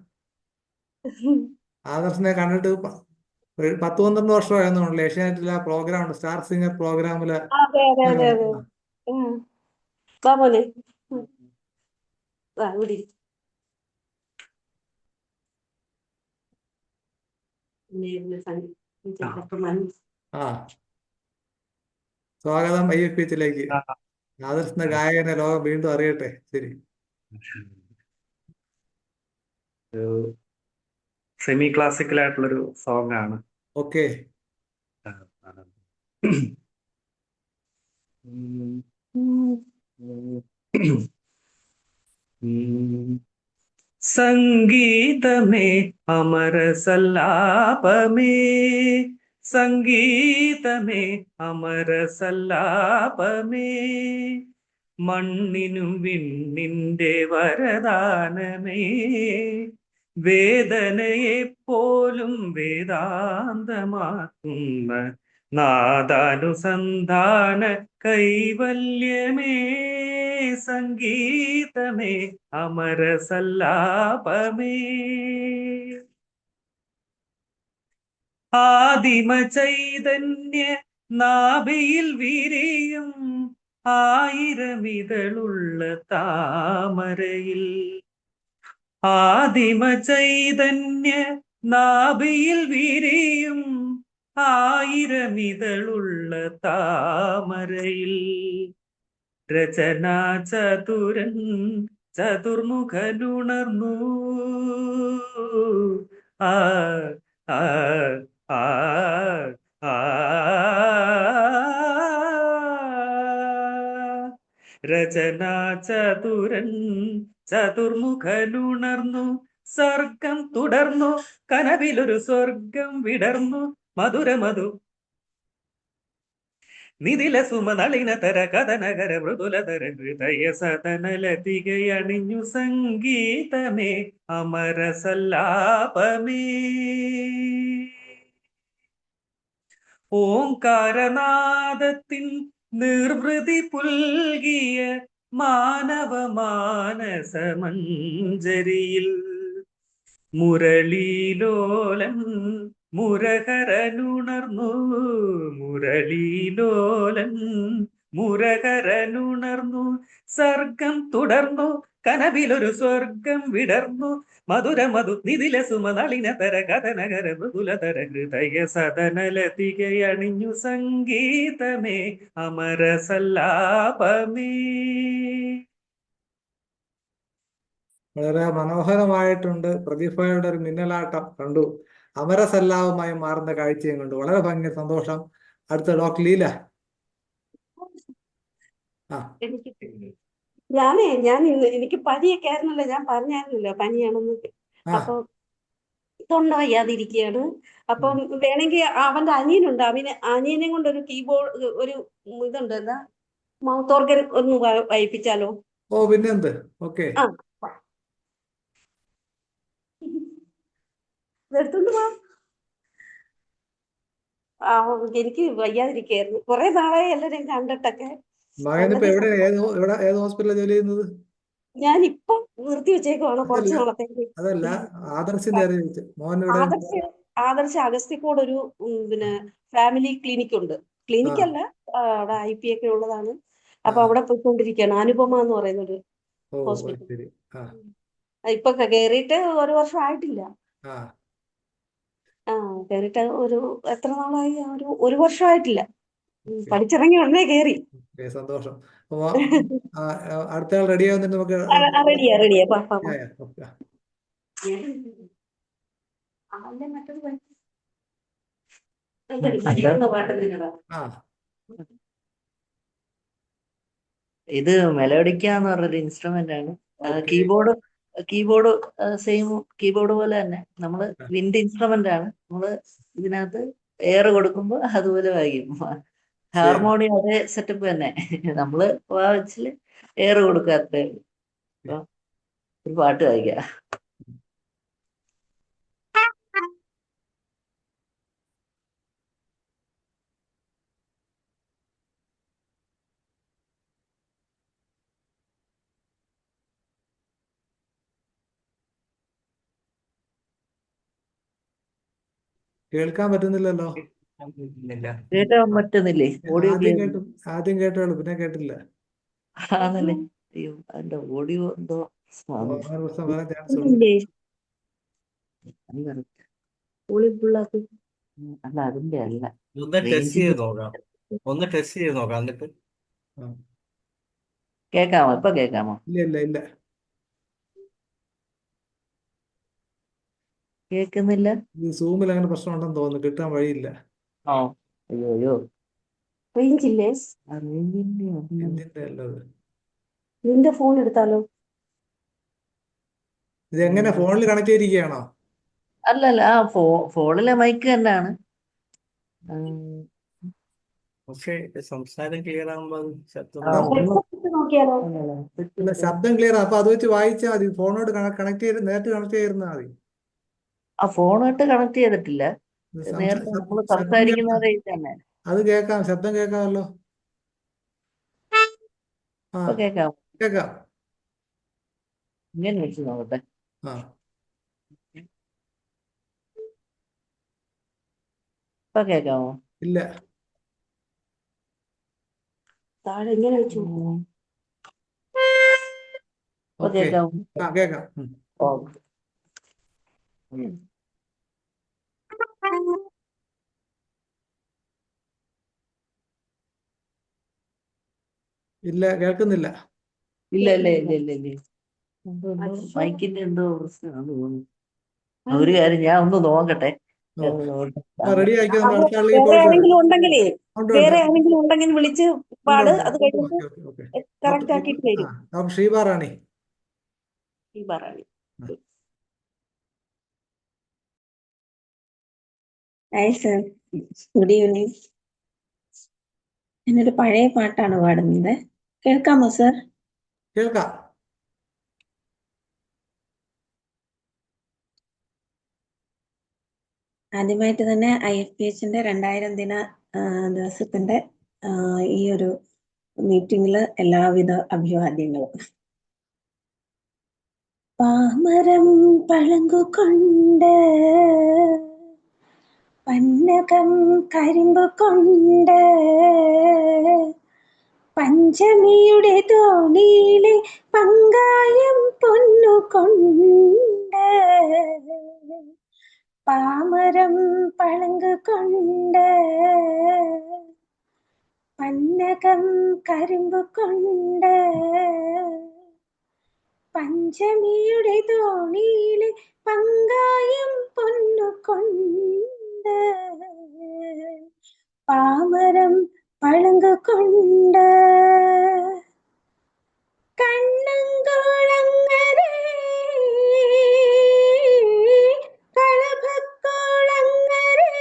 ആദർശിനെ കണ്ടിട്ട് 10-12 വർഷമായിരുന്നു. ഏഷ്യാനെറ്റിലെ ആ പ്രോഗ്രാം ഉണ്ട്, സ്റ്റാർ സിംഗർ പ്രോഗ്രാമില്. അതെ. വാ മോനെ. ഇവിടെ ഇരി. ആ, സ്വാഗതം IFPHലേക്ക്. ആദർശിന്റെ ഗായകനെ ലോകം വീണ്ടും അറിയട്ടെ. ശരി. സെമി ക്ലാസിക്കൽ ആയിട്ടുള്ളൊരു സോങ് ആണ്. ഓക്കെ. സംഗീതമേ അമര സല്ലാപമേ, സംഗീതമേ അമര സല്ലാപമേ, മണ്ണിനും വിണ്ണിന്റെ വരദാനമേ, വേദനയെ പോലും വേദാന്തമാക്കുന്ന നാദാനുസന്ധാന കൈവല്യമേ സംഗീതമേ അമരസല്ലാപമേ ആദിമ ചൈതന്യ നാഭിയിൽ വിരിയും ആയിരമിതളുള്ള താമരയിൽ ആദിമ ചൈതന്യ നാഭിയിൽ വിരിയും ആയിരമിതളുള്ള താമരയിൽ രചനാ ചതുരൻ ചതുർമുഖനുണർന്നു ആ ആ ആ ആ രചനാ ചതുരൻ ചതുർമുഖനുണർന്നു സ്വർഗം തുടർന്നു കനവിലൊരു സ്വർഗം വിടർന്നു മധുരമധു നിതില സുമ നളിനതര കഥനകര മൃദുലതര ഹൃദയ സദനലതികയണിഞ്ഞു സംഗീതമേ അമരസല്ലാപമേ ഓംകാരനാദത്തിൻ നിർവൃതി പുൽകിയ മാനവ മാനസമഞ്ജരിയിൽ മുരളീലോലൻ മുരഹരനുണർന്നു മുരളീലോലൻ മുരഹരനുണർന്നു സർഗം തുടർന്നു കനവിലൊരു സ്വർഗം വിടർന്നു മധുരമധു നിതില സുമ നളിനതര കഥനകര മൃദുലതര ഹൃദയ സദനലതികയണിഞ്ഞു സംഗീതമേ അമരസല്ലാപമേ. വളരെ മനോഹരമായിട്ടുണ്ട്. പ്രതിഭയുടെ ഒരു മിന്നലാട്ടം കണ്ടു. അമരസല്ലാപമായി മാറുന്ന കാഴ്ചയും കണ്ടു. വളരെ ഭംഗി, സന്തോഷം. അടുത്ത ഡോക്ടർ ലീല. ആ എനിക്ക് പനിയൊക്കെ ആയിരുന്നല്ലോ, ഞാൻ പറഞ്ഞായിരുന്നല്ലോ പനിയാണെന്ന്. ആ അപ്പൊ തൊണ്ട വയ്യാതിരിക്കുകയാണ്. അപ്പം വേണമെങ്കിൽ അവന്റെ അനിയനുണ്ട്, അനിയനെ കൊണ്ട് ഒരു കീബോർഡ് ഒരു ഇതുണ്ട്, എന്താ മൗത്ത് ഓർഗൻ ഒന്ന് വായിപ്പിച്ചാലോ? ഓ പിന്നെന്ത്, ഓക്കെ. ആ എടുത്തോണ്ട് വാ. എനിക്ക് വയ്യാതിരിക്കായിരുന്നു, കുറെ നാളായി എല്ലാരെയും കണ്ടിട്ടൊക്കെ. മകനിപ്പോ വളരെ ഏത് ഹോസ്പിറ്റലിലാണ് ജോലി ചെയ്യുന്നത്? ഞാനിപ്പൊ നിർത്തി വെച്ചേക്കുവാണ് കുറച്ചു അതല്ല നാളത്തേക്ക്. അതല്ല ആദർശിന്റെ കാര്യം ചോദിച്ചു. മോൻ ഇവിടെ ആദർശ അഗസ്തിക്കോട് ഒരു പിന്നെ ഫാമിലി ക്ലിനിക് ഉണ്ട്. ക്ലിനിക് അല്ല, അവിടെ IP ഒക്കെ ഉള്ളതാണ്. അപ്പൊ അവിടെ പോയിക്കൊണ്ടിരിക്കുകയാണ്. അനുപമ എന്ന് പറയുന്ന ഒരു ഓ ഹോസ്പിറ്റൽ. ശരി. ആ ഇപ്പൊ കേറിയിട്ട് 1 വർഷം ആയിട്ടില്ല. ആ കേറിയിട്ട് എത്ര നാളായി? ഒരു വർഷം ആയിട്ടില്ല. പഠിച്ചിറങ്ങി ഉടനെ കേറി. സന്തോഷം. അപ്പൊ അടുത്ത ആൾ റെഡി ആവുന്നുണ്ട്. നമുക്ക് റെഡിയാ ആ ഇത് മെലോഡിക്ക എന്ന് പറഞ്ഞൊരു ഇൻസ്ട്രുമെന്റ് ആണ്. ഓക്കെ. കീബോർഡ് സെയിം കീബോർഡ് പോലെ തന്നെ നമ്മള് വിൻഡ് ഇൻസ്ട്രുമെന്റ് ആണ്. നമ്മള് ഇതിനകത്ത് എയർ കൊടുക്കുമ്പോൾ അതുപോലെ വായിക്കും. ഹാർമോണിയം അതേ സെറ്റപ്പ് തന്നെ. നമ്മള് വായിച്ചില് എയർ കൊടുക്കാത്തേ ഉള്ളൂ. അപ്പൊ ഒരു പാട്ട് വായിക്കാം. കേൾക്കാൻ പറ്റുന്നില്ലല്ലോ. കേൾക്കാൻ പറ്റുന്നില്ലേ? ഓഡിയോ ആദ്യം കേട്ടോളൂ, പിന്നെ കേട്ടില്ല. ആണല്ലേ? അയ്യോ, അതിന്റെ ഓഡിയോ എന്തോ അങ്ങനെ പ്രശ്നം വരാൻ ചാൻസ് ഉണ്ട്. അല്ല, അതിന്റെ അല്ല. ഒന്ന് ടെസ്റ്റ് ചെയ്ത് നോക്കാം എന്നിട്ട്. കേക്കാമോ? ഇപ്പൊ കേക്കാമോ? ഇല്ല കേക്കുന്നില്ല. ഇത് സൂമിൽ അങ്ങനെ പ്രശ്നം ഉണ്ടെന്ന് തോന്നുന്നു, കിട്ടാൻ വഴിയില്ല. അയ്യോ റേഞ്ചില്ലേ? എന്തിന്റെ അല്ലത്? നിന്റെ ഫോൺ എടുത്താലോ? ഇത് എങ്ങനെ ഫോണിൽ കണക്ട് ചെയ്തിരിക്കുകയാണോ? അല്ലല്ല, ഫോണിലെ മൈക്ക് തന്നെയാണ്. പക്ഷേ സംസാരം ക്ലിയർ ആകുമ്പോൾ നോക്കിയാലോ? അല്ല, ശബ്ദം ക്ലിയർ. അപ്പൊ അത് വെച്ച് വായിച്ചാൽ മതി. ഫോണോട് കണക്ട് ചെയ്ത് നേരിട്ട് കണക്ട് ചെയ്തിരുന്നാൽ മതി. ആ ഫോണായിട്ട് കണക്ട് ചെയ്തിട്ടില്ല. നേരത്തെ നമ്മൾ സംസാരിക്കുന്ന തന്നെ. അത് കേൾക്കാം, ശബ്ദം കേൾക്കാമല്ലോ. ആ ഇപ്പൊ കേൾക്കാം. കേൾക്കാം. ഇങ്ങനെ വെച്ച് നോക്കട്ടെ. ആ ഇപ്പൊ കേൾക്കാമോ? ഇല്ല. താഴെ ഇങ്ങനെ വെച്ചു. ഇപ്പൊ ഓക്കെ. കേൾക്കാമോ? ആ കേൾക്കാം. ഓ. ഇല്ല, കേൾക്കുന്നില്ല. ഇല്ല ഇല്ല ഇല്ല ഇല്ല ഇല്ല. എന്തോ മൈക്കിന്റെ എന്തോ പ്രശ്നമാണെന്ന് തോന്നുന്നു. ഒരു കാര്യം ഞാൻ ഒന്ന് നോക്കട്ടെ. റെഡി ആക്കി നമ്മൾ അടുത്ത ആളിലേക്ക് വേറെ പോയിട്ട് വരാം. ആരെങ്കിലും ഉണ്ടെങ്കിലേ ഉണ്ട്, ഉണ്ട്. വേറെ ആരെങ്കിലും ഉണ്ടെങ്കിൽ വിളിച്ച് പാട്. ഉണ്ട്. അത് കഴിഞ്ഞിട്ട് ഓക്കെ, ഓക്കെ. കറക്റ്റ് ആക്കിയിട്ട് വരും. ഡോക്ടർ ഷീബ റാണി. ഈ പറയണേ. Hi sir, good evening. എന്നൊരു പഴയ പാട്ടാണ് പാടുന്നത്, കേൾക്കാമോ സർ? കേൾക്കാം. ആദ്യമായിട്ട് തന്നെ IFPHന്റെ 2000 ദിവസത്തിന്റെ ഈ ഒരു മീറ്റിംഗില് എല്ലാവിധ അഭിവാദ്യങ്ങളും. പാമരം പഴങ്കുകൊണ്ട് പന്നകം കരിമ്പ് കൊണ്ട് പഞ്ചമിയുടെ തോണിയിലെ പങ്കായം പൊന്നുകൊണ്ട് പാമരം പഴങ്ക് കൊണ്ട് പന്നകം കരിമ്പ് കൊണ്ട് പഞ്ചമിയുടെ തോണിയിലെ പങ്കായം പൊന്നുകൊണ്ട് പാമരം പഴങ്ക് കൊണ്ട് കണ്ണങ്കോളങ്ങരെ കളഭക്കോളങ്ങരെ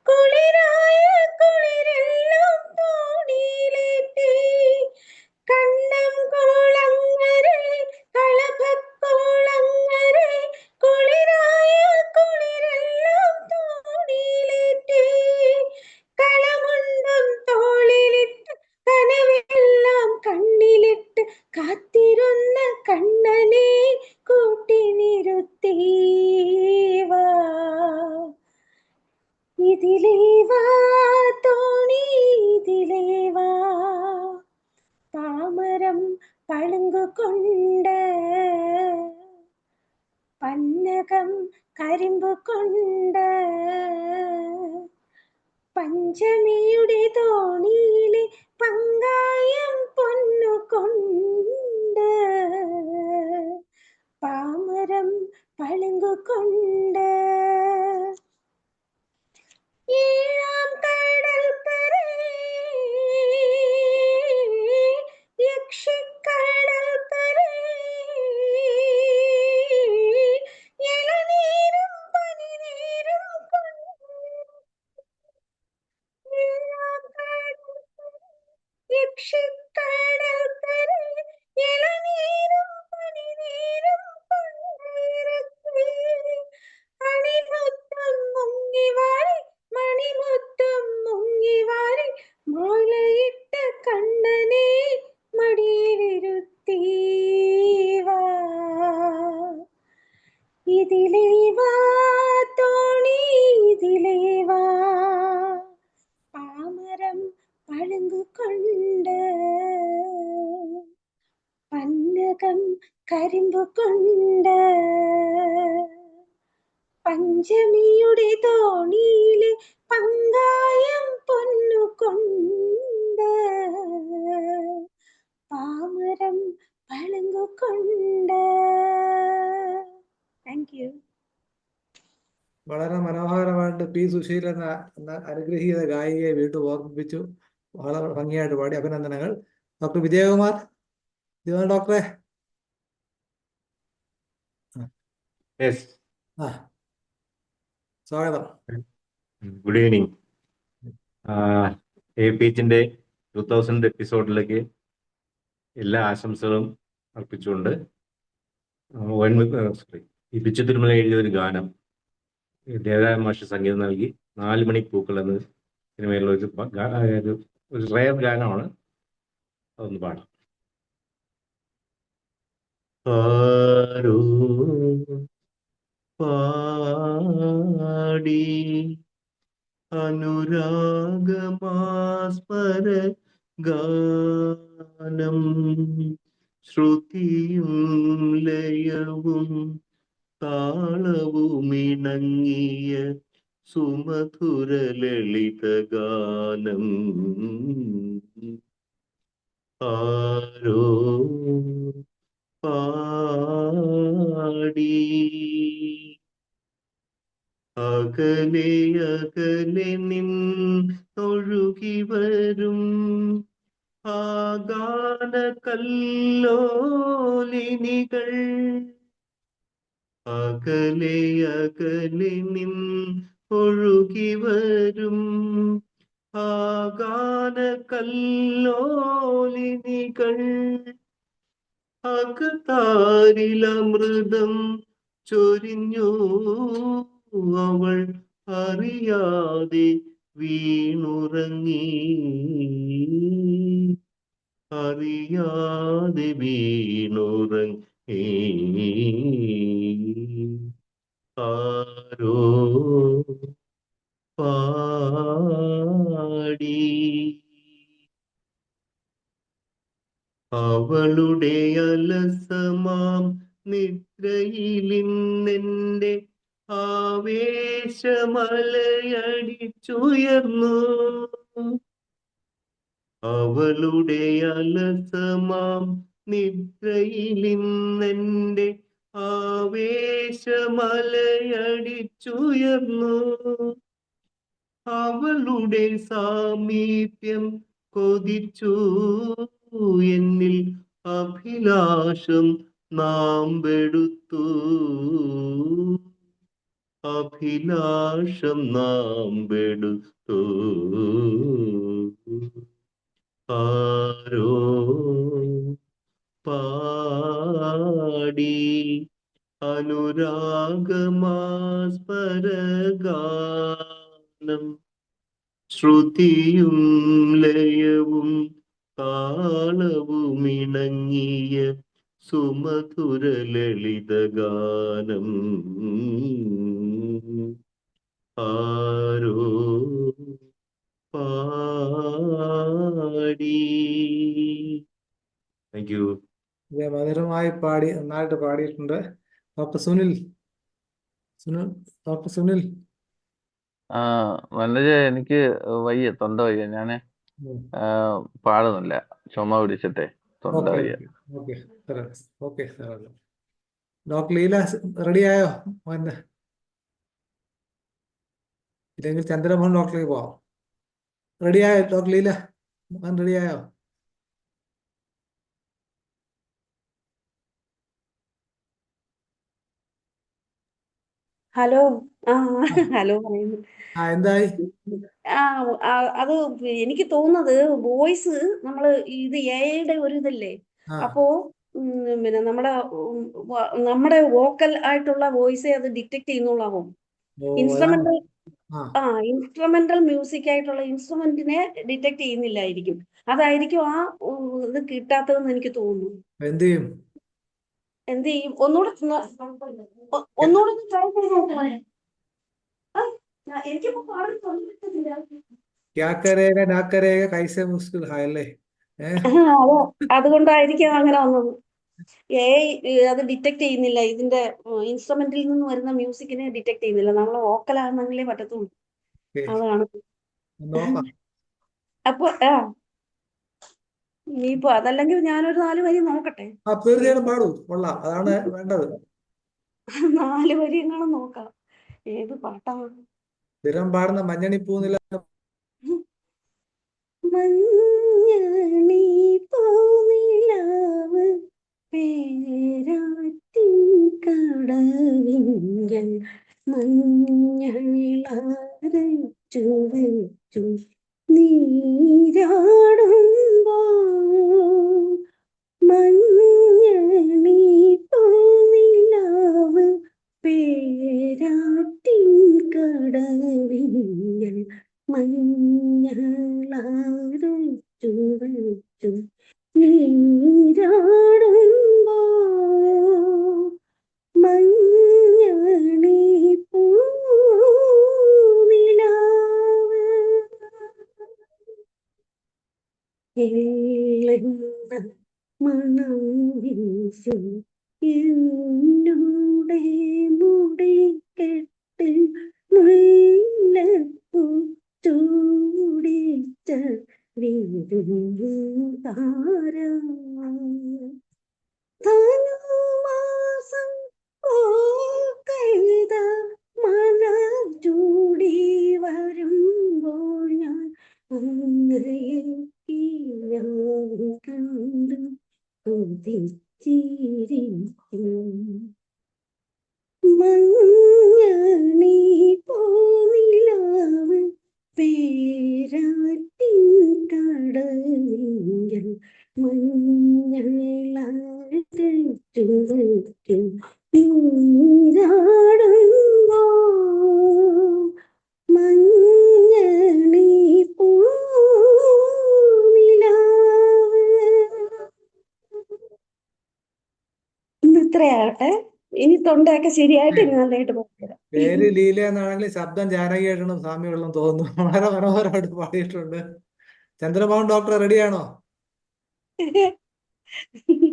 കുളിരായ കുളിരെല്ലാം തോണിയിലേറ്റി കണ്ണം കോളങ്ങരെ കളഭക്കോളങ്ങരെ കുളിരായ കുളിരെല്ലാം തോണിയിലേറ്റി കളമുണ്ടും തോളിലിട്ട് കനവെല്ലാം കണ്ണിലിട്ട് കാത്തിരുന്ന കണ്ണനെ കൂട്ടി നിർത്തീവാ ഇതിലേവാ തോണി ഇതിലേവാ പാമരം പളുങ്കു കൊണ്ട് പന്നകം കരിമ്പ് കൊണ്ട് പഞ്ചമിയുടെ തോണിയിലെ പങ്കായം പൊന്നുകൊണ്ട് പാമരം പളുങ്കു കൊണ്ട് ഏഴാം കടൽക്കരെ യക്ഷിക്കടൽക്കരെ ഇളനീരും പനിനീരും യക്ഷിക്കടൽക്കരെ ഇളനീരും പനിനീരും കൊണ്ടിറക്കി അണിമുത്തം മുങ്ങിവാരി മണിമുത്തം മുങ്ങിവാരി മാലയിട്ട കണ്ണനെ മടിയിലിരുത്തീവാ ഇതിലേവാ തോണി ഇതിലേവാ പാമരം പളുങ്കു കൊണ്ട് പന്നകം കരിമ്പ് കൊണ്ട് പഞ്ചമിയുടെ തോണിയിലെ പങ്കായം പൊന്നുകൊണ്ട് പാമരം പളുങ്കു കൊണ്ട്. Thank you. വളരെ മനോഹരമായിട്ട് പി സുശീൽ എന്ന അനുഗ്രഹീത ഗായികയെ വീണ്ടും ഓർമ്മിപ്പിച്ചു. വളരെ ഭംഗിയായിട്ട് പാടി. അഭിനന്ദനങ്ങൾ. ഡോക്ടർ വിജയകുമാർ ഡോക്ടറെ. ആ സ്വാഗതം. Good evening. APHന്റെ 2000 എപ്പിസോഡിലേക്ക് എല്ലാ ആശംസകളും അർപ്പിച്ചുകൊണ്ട് ഈ പിച്ചു തിരുമല എഴുതിയ ഒരു ഗാനം ദേവരായ മാഷ് സംഗീതം നൽകി 4 മണിപ്പൂക്കൾ എന്ന സിനിമയിലുള്ള ഒരു റയർ ഗാനമാണ്. അതൊന്ന് പാടാം. ആരോ പാടി അനുരാഗമാസ്മര ഗാനം, ശ്രുതിയും ലയവും താളവുമിണങ്ങിയ സുമധുര ലളിത ഗാനം. ആരോ പാടി അകലെ അകലെ നിന്നൊഴുകി വരും ആഗാന കല്ലോലിനികൾ, അകലെ അകലെ നിന്നൊഴുകി വരും ആഗാന കല്ലോലിനികൾ, അകതാരിലമൃതം ചൊരിഞ്ഞു അവൾ അറിയാതെ വീണുറങ്ങി, അറിയാതെ വീണുറങ്ങി. ആരോ പാടി അവളുടെ അലസമാം നിദ്രയിലിന്നെന്റെ ആവേശമലയടിച്ചുയർന്നു, അവളുടെ അലസമാം നിദ്രയിലിന്നെന്റെ ആവേശമലയടിച്ചുയർന്നു, അവളുടെ സാമീപ്യം കൊതിച്ചു എന്നിൽ അഭിലാഷം നാമ്പെടുത്തു, അഭിലാഷം നാമ്പെടുത്തു. ആരോ പാടി അനുരാഗമാസ്മരഗാനം, ശ്രുതിയും ലയവും താളവുമിണങ്ങിയ സുമധുര ലളിത ഗാനം. ആരോ പാടി. Thank you. മധുരമായി പാടി, നന്നായിട്ട് പാടിയിട്ടുണ്ട്. Doctor Sunil, doctor Sunil. മനോജ, എനിക്ക് വയ്യ, തൊണ്ട വയ്യ. ഞാന് പാടുന്നില്ല, ചുമ പിടിച്ചിട്ടെ തൊണ്ട ഓക്കെ വയ്യ. Okay okay sir. Doctor Leela റെഡിയായോ? മോൻ്റെ ഇല്ലെങ്കിൽ ചന്ദ്രമോഹൻ ഡോക്ടറിലേക്ക് പോവാം. റെഡിയായോ ഡോക്ടർ ലീല? മോൻ റെഡിയായോ? ഹലോ. ഹലോ പറയുന്നു. എന്തായി? അത് എനിക്ക് തോന്നുന്നത് വോയിസ് നമ്മള് ഇത് എയുടെ ഒരു ഇതല്ലേ, അപ്പോ പിന്നെ നമ്മുടെ വോക്കൽ ആയിട്ടുള്ള വോയിസേ അത് ഡിറ്റക്ട് ചെയ്യുന്നുള്ളാവും. ഇൻസ്ട്രുമെന്റൽ ഇൻസ്ട്രുമെന്റൽ മ്യൂസിക് ആയിട്ടുള്ള ഇൻസ്ട്രുമെന്റിനെ ഡിറ്റക്ട് ചെയ്യുന്നില്ലായിരിക്കും. അതായിരിക്കും ആ ഇത് കിട്ടാത്തതെന്ന് എനിക്ക് തോന്നുന്നു. എന്ത് ചെയ്യും? ഒന്നുകൂടെ ട്രൈ ചെയ്ത് നോക്കുവാൻ. എനിക്കിപ്പോ പാടാൻ തോന്നുന്നില്ല. ക്യാ കരേഗ നാ കരേഗ കൈസെ മുസ്കിൽ ഹായ് അല്ലേ? അതുകൊണ്ടായിരിക്കും അങ്ങനെ വന്നത്. അത് ഡിറ്റക്ട് ചെയ്യുന്നില്ല, ഇതിന്റെ ഇൻസ്ട്രുമെന്റിൽ നിന്ന് വരുന്ന മ്യൂസിക്കിനെ ഡിറ്റക്ട് ചെയ്യുന്നില്ല. നമ്മളെ വോക്കലാണെങ്കിലേ പറ്റത്തുള്ളൂ. അതാണ്. അപ്പൊ ഇനിയിപ്പോ അതല്ലെങ്കിൽ ഞാനൊരു 4 വരി നോക്കട്ടെ. തീർച്ചയായിട്ടും പാടൂ, കൊള്ളാം, അതാണ് വേണ്ടത്. 4 വരി എങ്ങനെ നോക്കാം. ഏത് പാട്ടാണ്? സ്ഥിരം പാടുന്ന മഞ്ഞണി പൂന്നില്ല. മഞ്ഞണി പൂനിലാവ് പേരാറ്റിൻ കടവിങ്കൽ മഞ്ഞളിളരച്ചു വെച്ചു നീരാടുമ്പോൾ, മഞ്ഞണി പൂനിലാവ് പേരാറ്റിൻ കടവിങ്കൽ എള്ളെണ്ണ മണം വീശും എന്നോടെ മുടിക്കെട്ട് മുല്ലപ്പൂ ചൂടിച്ച താരം ധനുമാസം പൂക്കെയ്ത മലർ ചൂടി വരുമ്പോൾ ഞാൻ അങ്ങയെ കണ്ടു കൊതിച്ചിരിക്കും. മഞ്ഞണി പൂനിലാവ് പേരാറ്റിൻ കടലിങ്കൽ മഞ്ഞളാറ്റും നീരാടുമ്പോ മഞ്ഞണി പൂനിലാവ്. ഇന്ന് ഇത്രയാകട്ടെ. ഇനി തൊണ്ടയൊക്കെ ശരിയായിട്ട് ഇനി നല്ലതായിട്ട് പാടിത്തരാം. പേര് ലീല എന്നാണെങ്കിൽ ശബ്ദം ജാനകിയായിട്ടാണ് സാമ്യമുള്ളതെന്ന് തോന്നുന്നു. വളരെ മനോഹരമായിട്ട് പാടിയിട്ടുണ്ട്. ചന്ദ്രമോഹൻ ഡോക്ടർ റെഡിയാണോ?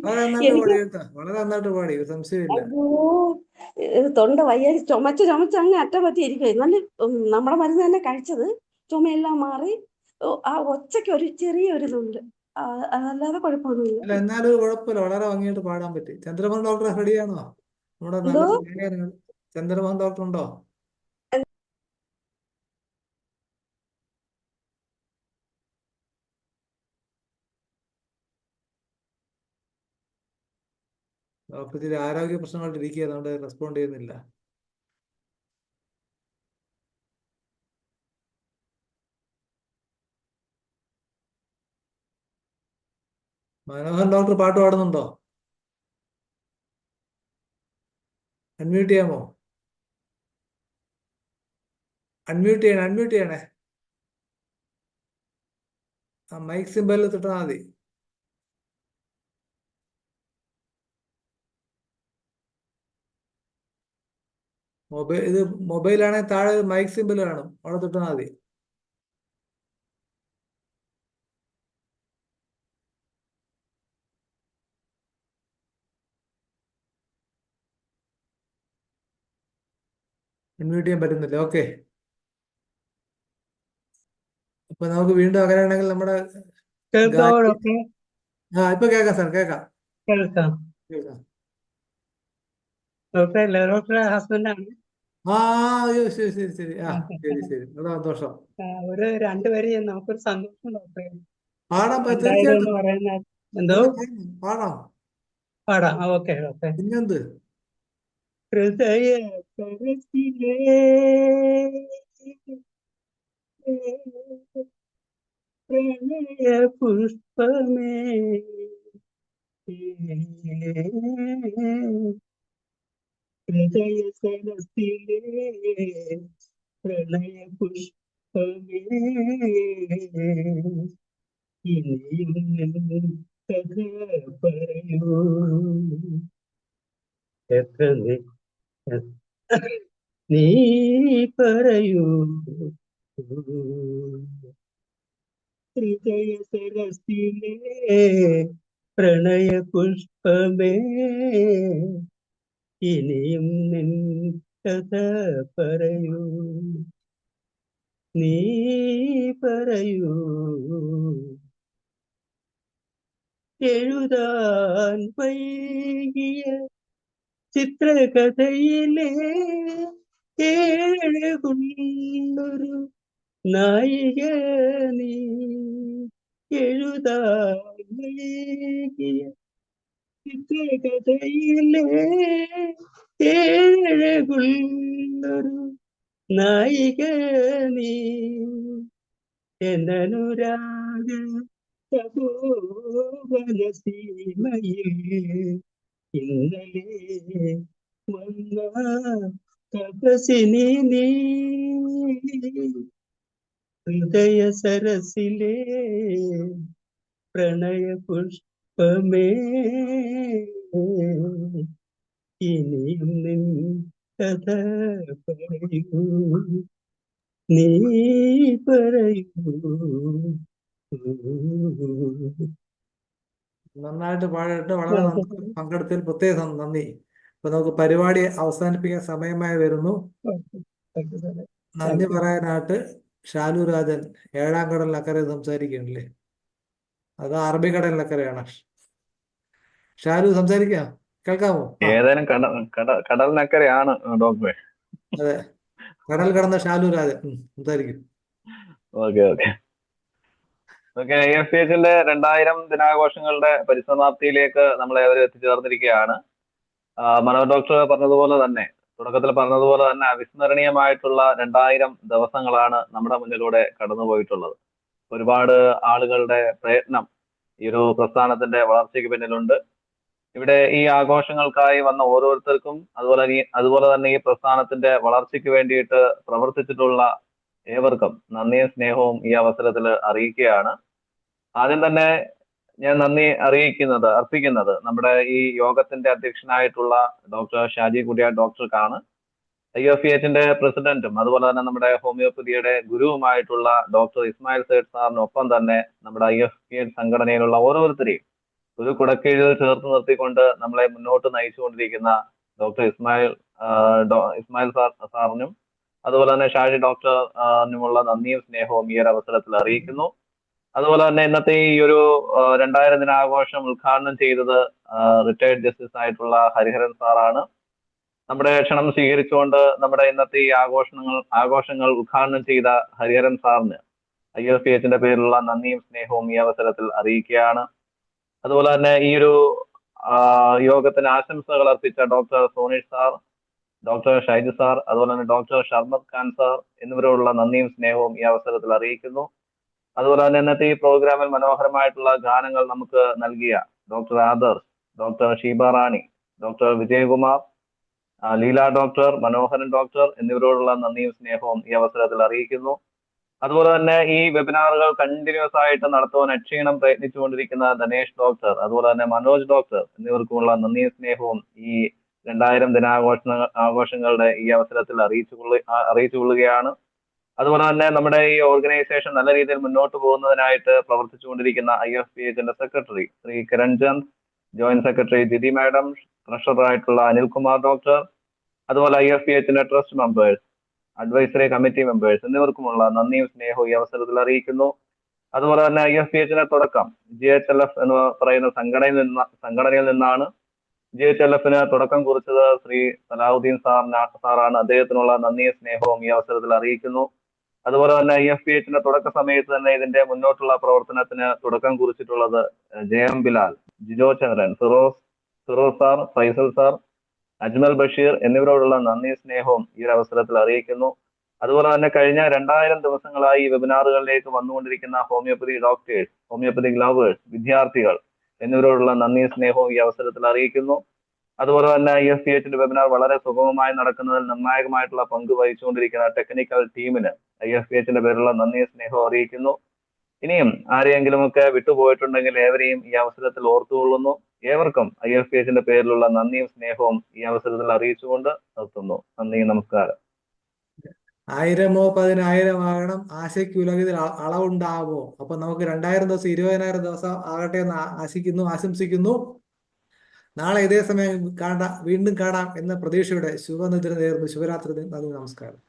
വളരെ നന്നായിട്ട് എനിക്ക് പാടി കേട്ടോ, വളരെ നന്നായിട്ട് പാടി, ഒരു സംശയമില്ല. അയ്യോ തൊണ്ട വയ്യ, ചുമച്ച് അങ്ങ് അറ്റം പറ്റിയിരിക്കും. എന്നാലും നമ്മുടെ മരുന്ന് തന്നെ കഴിച്ചത്, ചുമയെല്ലാം മാറി. ആ ഒച്ചയ്ക്ക് ഒരു ചെറിയൊരു ഇതുണ്ട്, അതല്ലാതെ കുഴപ്പമൊന്നുമില്ല. അല്ല, എന്നാലും ഒരു കുഴപ്പമില്ല, വളരെ ഭംഗിയായിട്ട് പാടാൻ പറ്റി. ചന്ദ്രമോഹൻ ഡോക്ടർ റെഡിയാണോ? നമ്മുടെ നല്ല എന്തോ ഗായകനാണ്. ചന്ദ്രമോഹൻ ഡോക്ടർ ഉണ്ടോ? ഡോക്ടർ ഇച്ചിരി ആരോഗ്യ പ്രശ്നമായിട്ട് ഇരിക്കുക, അതുകൊണ്ട് റെസ്പോണ്ട് ചെയ്യുന്നില്ല. മനോഹൻ ഡോക്ടർ പാട്ട് പാടുന്നുണ്ടോ? അൺമ്യൂട്ട് ചെയ്യാമോ? അൺമ്യൂട്ട് ചെയ്യണേ. ആ മൈക്ക് സിമ്പലിൽ തൊട്ടാൽ മതി. ഇത് മൊബൈലാണെങ്കിൽ താഴെ മൈക്ക് സിമ്പിൾ കാണും, അവിടെ തൊട്ടാൽ മതി. അൺമ്യൂട്ട് ചെയ്യാൻ പറ്റുന്നില്ല. ഓക്കെ, അപ്പൊ നമുക്ക് വീണ്ടും അങ്ങനെയാണെങ്കിൽ നമ്മുടെ കേൾക്കാവോ ഡോക്ടറെ? ഇപ്പൊ കേൾക്കാം സാർ, കേൾക്കാം. കേൾക്കാം. ഡോക്ടറെ ഡോക്ടറെ ഹസ്ബൻഡാണ്. അയ്യോ, ശരി ശരി ശരി. ശരി, വളരെ സന്തോഷം. ഒരു രണ്ടുപേര് നമുക്കൊരു സന്തോഷം ഡോക്ടറെ. പാടാം, 2000 തീർച്ചയായിട്ടും എന്ന് പറയുന്ന എന്തോ പാടാം. പാടാം. ഓക്കെ ഡോക്ടറെ. പിന്നെന്ത്? ഹൃദയ കരത്തിലേ പ്രണയ പുഷ്പമേ ഹൃദയ സരസിലേ പ്രണയ പുഷ്പമേ ഇനിയും കഥ പറയൂ. എത്ര നീ പറയൂ. ഹൃദയ സരസിലേ പ്രണയ പുഷ്പമേ ഇനിയും നിൻ കഥ പറയൂ. നീ പറയൂ. എഴുതാൻ വൈകിയ ചിത്രകഥയിലെ ഏഴകുള്ളൊരു നായിക നീ. എഴുതാൻ വൈകിയ ചിത്രകഥയിലെ ഏഴകുള്ളൊരു നായിക നീ. എന്നനുരാഗ തപോവന സീമയിൽ ഇന്നലെ വന്ന തപസിനി നീ. ഹൃദയ സരസിലേ പ്രണയ പുഷ്പമേ ഇനിയും നിൻ കഥ പറയൂ. നീ പറയൂ. നന്നായിട്ട് പാടിയിട്ട് വളരെ നന്നായി പങ്കെടുത്തതിൽ പ്രത്യേകം നന്ദി. അപ്പൊ നമുക്ക് പരിപാടി അവസാനിപ്പിക്കാൻ സമയമായി വരുന്നു. നന്ദി പറയാനായിട്ട് ഷാലു രാജൻ ഏഴാം കടലിനക്കരെ സംസാരിക്കണല്ലേ, അത് അറബിക്കടലിനക്കരയാണ്. ഷാലു സംസാരിക്കാം, കേൾക്കാമോ? ഏതായാലും കടലിനക്കരയാണ് ഡോക്ടറെ. അതെ, കടൽ കടന്ന ഷാലു രാജൻ സംസാരിക്കും. Okay okay okay. IFPHന്റെ 2000 ദിനാഘോഷങ്ങളുടെ പരിസമാപ്തിയിലേക്ക് നമ്മളെ അവർ എത്തിച്ചേർന്നിരിക്കുകയാണ്. മനോഹർ ഡോക്ടർ പറഞ്ഞതുപോലെ തന്നെ, തുടക്കത്തിൽ പറഞ്ഞതുപോലെ തന്നെ അവിസ്മരണീയമായിട്ടുള്ള 2000 ദിവസങ്ങളാണ് നമ്മുടെ മുന്നിലൂടെ കടന്നുപോയിട്ടുള്ളത്. ഒരുപാട് ആളുകളുടെ പ്രയത്നം ഈ ഒരു പ്രസ്ഥാനത്തിന്റെ വളർച്ചയ്ക്ക് പിന്നിലുണ്ട്. ഇവിടെ ഈ ആഘോഷങ്ങൾക്കായി വന്ന ഓരോരുത്തർക്കും അതുപോലെ തന്നെ ഈ പ്രസ്ഥാനത്തിന്റെ വളർച്ചയ്ക്ക് വേണ്ടിയിട്ട് പ്രവർത്തിച്ചിട്ടുള്ള ഏവർക്കും നന്ദിയും സ്നേഹവും ഈ അവസരത്തിൽ അറിയിക്കുകയാണ്. ആദ്യം തന്നെ ഞാൻ നന്ദി അർപ്പിക്കുന്നത് നമ്മുടെ ഈ യോഗത്തിന്റെ അധ്യക്ഷനായിട്ടുള്ള ഡോക്ടർ ഷാജി കുടിയാട്ട് ഡോക്ടർക്കാണ്. IFPHന്റെ പ്രസിഡന്റും അതുപോലെ തന്നെ നമ്മുടെ ഹോമിയോപ്പതിയുടെ ഗുരുവുമായിട്ടുള്ള ഡോക്ടർ ഇസ്മായിൽ സേഠ് സാറിനൊപ്പം തന്നെ നമ്മുടെ IFPH സംഘടനയിലുള്ള ഓരോരുത്തരെയും ഒരു കുടക്കീഴിൽ ചേർത്ത് നിർത്തിക്കൊണ്ട് നമ്മളെ മുന്നോട്ട് നയിച്ചുകൊണ്ടിരിക്കുന്ന ഡോക്ടർ ഇസ്മായിൽ സാറിനും അതുപോലെ തന്നെ ഷാജി ഡോക്ടറിനുമുള്ള നന്ദിയും സ്നേഹവും ഈ ഒരു അവസരത്തിൽ അറിയിക്കുന്നു. അതുപോലെ തന്നെ ഇന്നത്തെ ഈ ഒരു 2000 ദിനാഘോഷം ഉദ്ഘാടനം ചെയ്തത് റിട്ടയർഡ് ജസ്റ്റിസ് ആയിട്ടുള്ള ഹരിഹരൻ സാറാണ്. നമ്മുടെ ക്ഷണം സ്വീകരിച്ചുകൊണ്ട് നമ്മുടെ ഇന്നത്തെ ഈ ആഘോഷങ്ങൾ ഉദ്ഘാടനം ചെയ്ത ഹരിഹരൻ സാറിന് IFPHന്റെ പേരിലുള്ള നന്ദിയും സ്നേഹവും ഈ അവസരത്തിൽ അറിയിക്കുകയാണ്. അതുപോലെ തന്നെ ഈ ഒരു യോഗത്തിന് ആശംസകൾ അർപ്പിച്ച doctor Sonish sir, doctor Shaiju sir, അതുപോലെ തന്നെ ഡോക്ടർ ഷർമദ് ഖാൻ സാർ എന്നിവരോടുള്ള നന്ദിയും സ്നേഹവും ഈ അവസരത്തിൽ അറിയിക്കുന്നു. അതുപോലെ തന്നെ ഇന്നത്തെ ഈ പ്രോഗ്രാമിൽ മനോഹരമായിട്ടുള്ള ഗാനങ്ങൾ നമുക്ക് നൽകിയ ഡോക്ടർ ആദർശ്, ഡോക്ടർ ഷീബ റാണി, ഡോക്ടർ വിജയകുമാർ, ലീല ഡോക്ടർ, മനോഹരൻ ഡോക്ടർ എന്നിവരോടുള്ള നന്ദിയും സ്നേഹവും ഈ അവസരത്തിൽ അറിയിക്കുന്നു. അതുപോലെ തന്നെ ഈ വെബിനാറുകൾ കണ്ടിന്യൂസ് ആയിട്ട് നടത്തുവാൻ അക്ഷീണം പ്രയത്നിച്ചുകൊണ്ടിരിക്കുന്ന ധനേഷ് ഡോക്ടർ, അതുപോലെ തന്നെ മനോജ് ഡോക്ടർ എന്നിവർക്കുമുള്ള നന്ദിയും സ്നേഹവും ഈ 2000 ദിനാഘോഷങ്ങളുടെ ഈ അവസരത്തിൽ അറിയിച്ചുകൊള്ളുകയാണ്. അതുപോലെ തന്നെ നമ്മുടെ ഈ ഓർഗനൈസേഷൻ നല്ല രീതിയിൽ മുന്നോട്ട് പോകുന്നതിനായിട്ട് പ്രവർത്തിച്ചുകൊണ്ടിരിക്കുന്ന IFPHന്റെ secretary Shri Kiranchand, joint secretary Diti madam, ട്രഷററായിട്ടുള്ള അനിൽകുമാർ ഡോക്ടർ, അതുപോലെ IFPHന്റെ trust members, advisory committee members എന്നിവർക്കുമുള്ള നന്ദിയും സ്നേഹവും ഈ അവസരത്തിൽ അറിയിക്കുന്നു. അതുപോലെ തന്നെ IFPHന്റെ തുടക്കം GHLF എന്ന് പറയുന്ന സംഘടനയിൽ നിന്നാണ്. GHLFന് തുടക്കം കുറിച്ചത് ശ്രീ സലാഹുദ്ദീൻ സാറാണ്. അദ്ദേഹത്തിനുള്ള നന്ദിയും സ്നേഹവും ഈ അവസരത്തിൽ അറിയിക്കുന്നു. അതുപോലെ തന്നെ IFPHന്റെ തുടക്ക സമയത്ത് തന്നെ ഇതിന്റെ മുന്നോട്ടുള്ള പ്രവർത്തനത്തിന് തുടക്കം കുറിച്ചിട്ടുള്ളത് JM ബിലാൽ, ജിജോ ചന്ദ്രൻ, ഫിറോസ് സാർ, ഫൈസൽ സാർ, അജ്മൽ ബഷീർ എന്നിവരോടുള്ള നന്ദി സ്നേഹവും ഈ ഒരു അവസരത്തിൽ അറിയിക്കുന്നു. അതുപോലെ തന്നെ കഴിഞ്ഞ 2000 ദിവസങ്ങളായി ഈ വെബിനാറുകളിലേക്ക് വന്നുകൊണ്ടിരിക്കുന്ന ഹോമിയോപ്പതി ഡോക്ടേഴ്സ്, ഹോമിയോപ്പതി ലവേഴ്സ്, വിദ്യാർത്ഥികൾ എന്നിവരോടുള്ള നന്ദി സ്നേഹവും ഈ അവസരത്തിൽ അറിയിക്കുന്നു. അതുപോലെ തന്നെ IFPHന്റെ വെബിനാർ വളരെ സുഗമമായി നടക്കുന്നതിൽ നിർണായകമായിട്ടുള്ള പങ്ക് വഹിച്ചുകൊണ്ടിരിക്കുന്ന ടെക്നിക്കൽ ടീമിന് IFPHന്റെ പേരിലുള്ള നന്ദി സ്നേഹവും അറിയിക്കുന്നു. ഇനിയും ആരെയെങ്കിലുമൊക്കെ വിട്ടുപോയിട്ടുണ്ടെങ്കിൽ ഏവരെയും ഈ അവസരത്തിൽ ഓർത്തുകൊള്ളുന്നു. ഏവർക്കും IFPHന്റെ പേരിലുള്ള നന്ദിയും സ്നേഹവും ഈ അവസരത്തിൽ അറിയിച്ചുകൊണ്ട് നിർത്തുന്നു. നന്ദി, നമസ്കാരം. 1000 10,000 ആകണം, ആശയ്ക്ക് ഉലകത്തിൽ അളവുണ്ടാവോ? അപ്പൊ നമുക്ക് 2000 ദിവസം 20,000 ദിവസം ആകട്ടെ എന്ന് ആശംസിക്കുന്നു. നാളെ ഇതേ സമയം വീണ്ടും കാണാം എന്ന പ്രതീക്ഷയുടെ ശുഭനിദ്ര നേർന്നു. ശുഭരാത്രി. നന്ദി, നമസ്കാരം.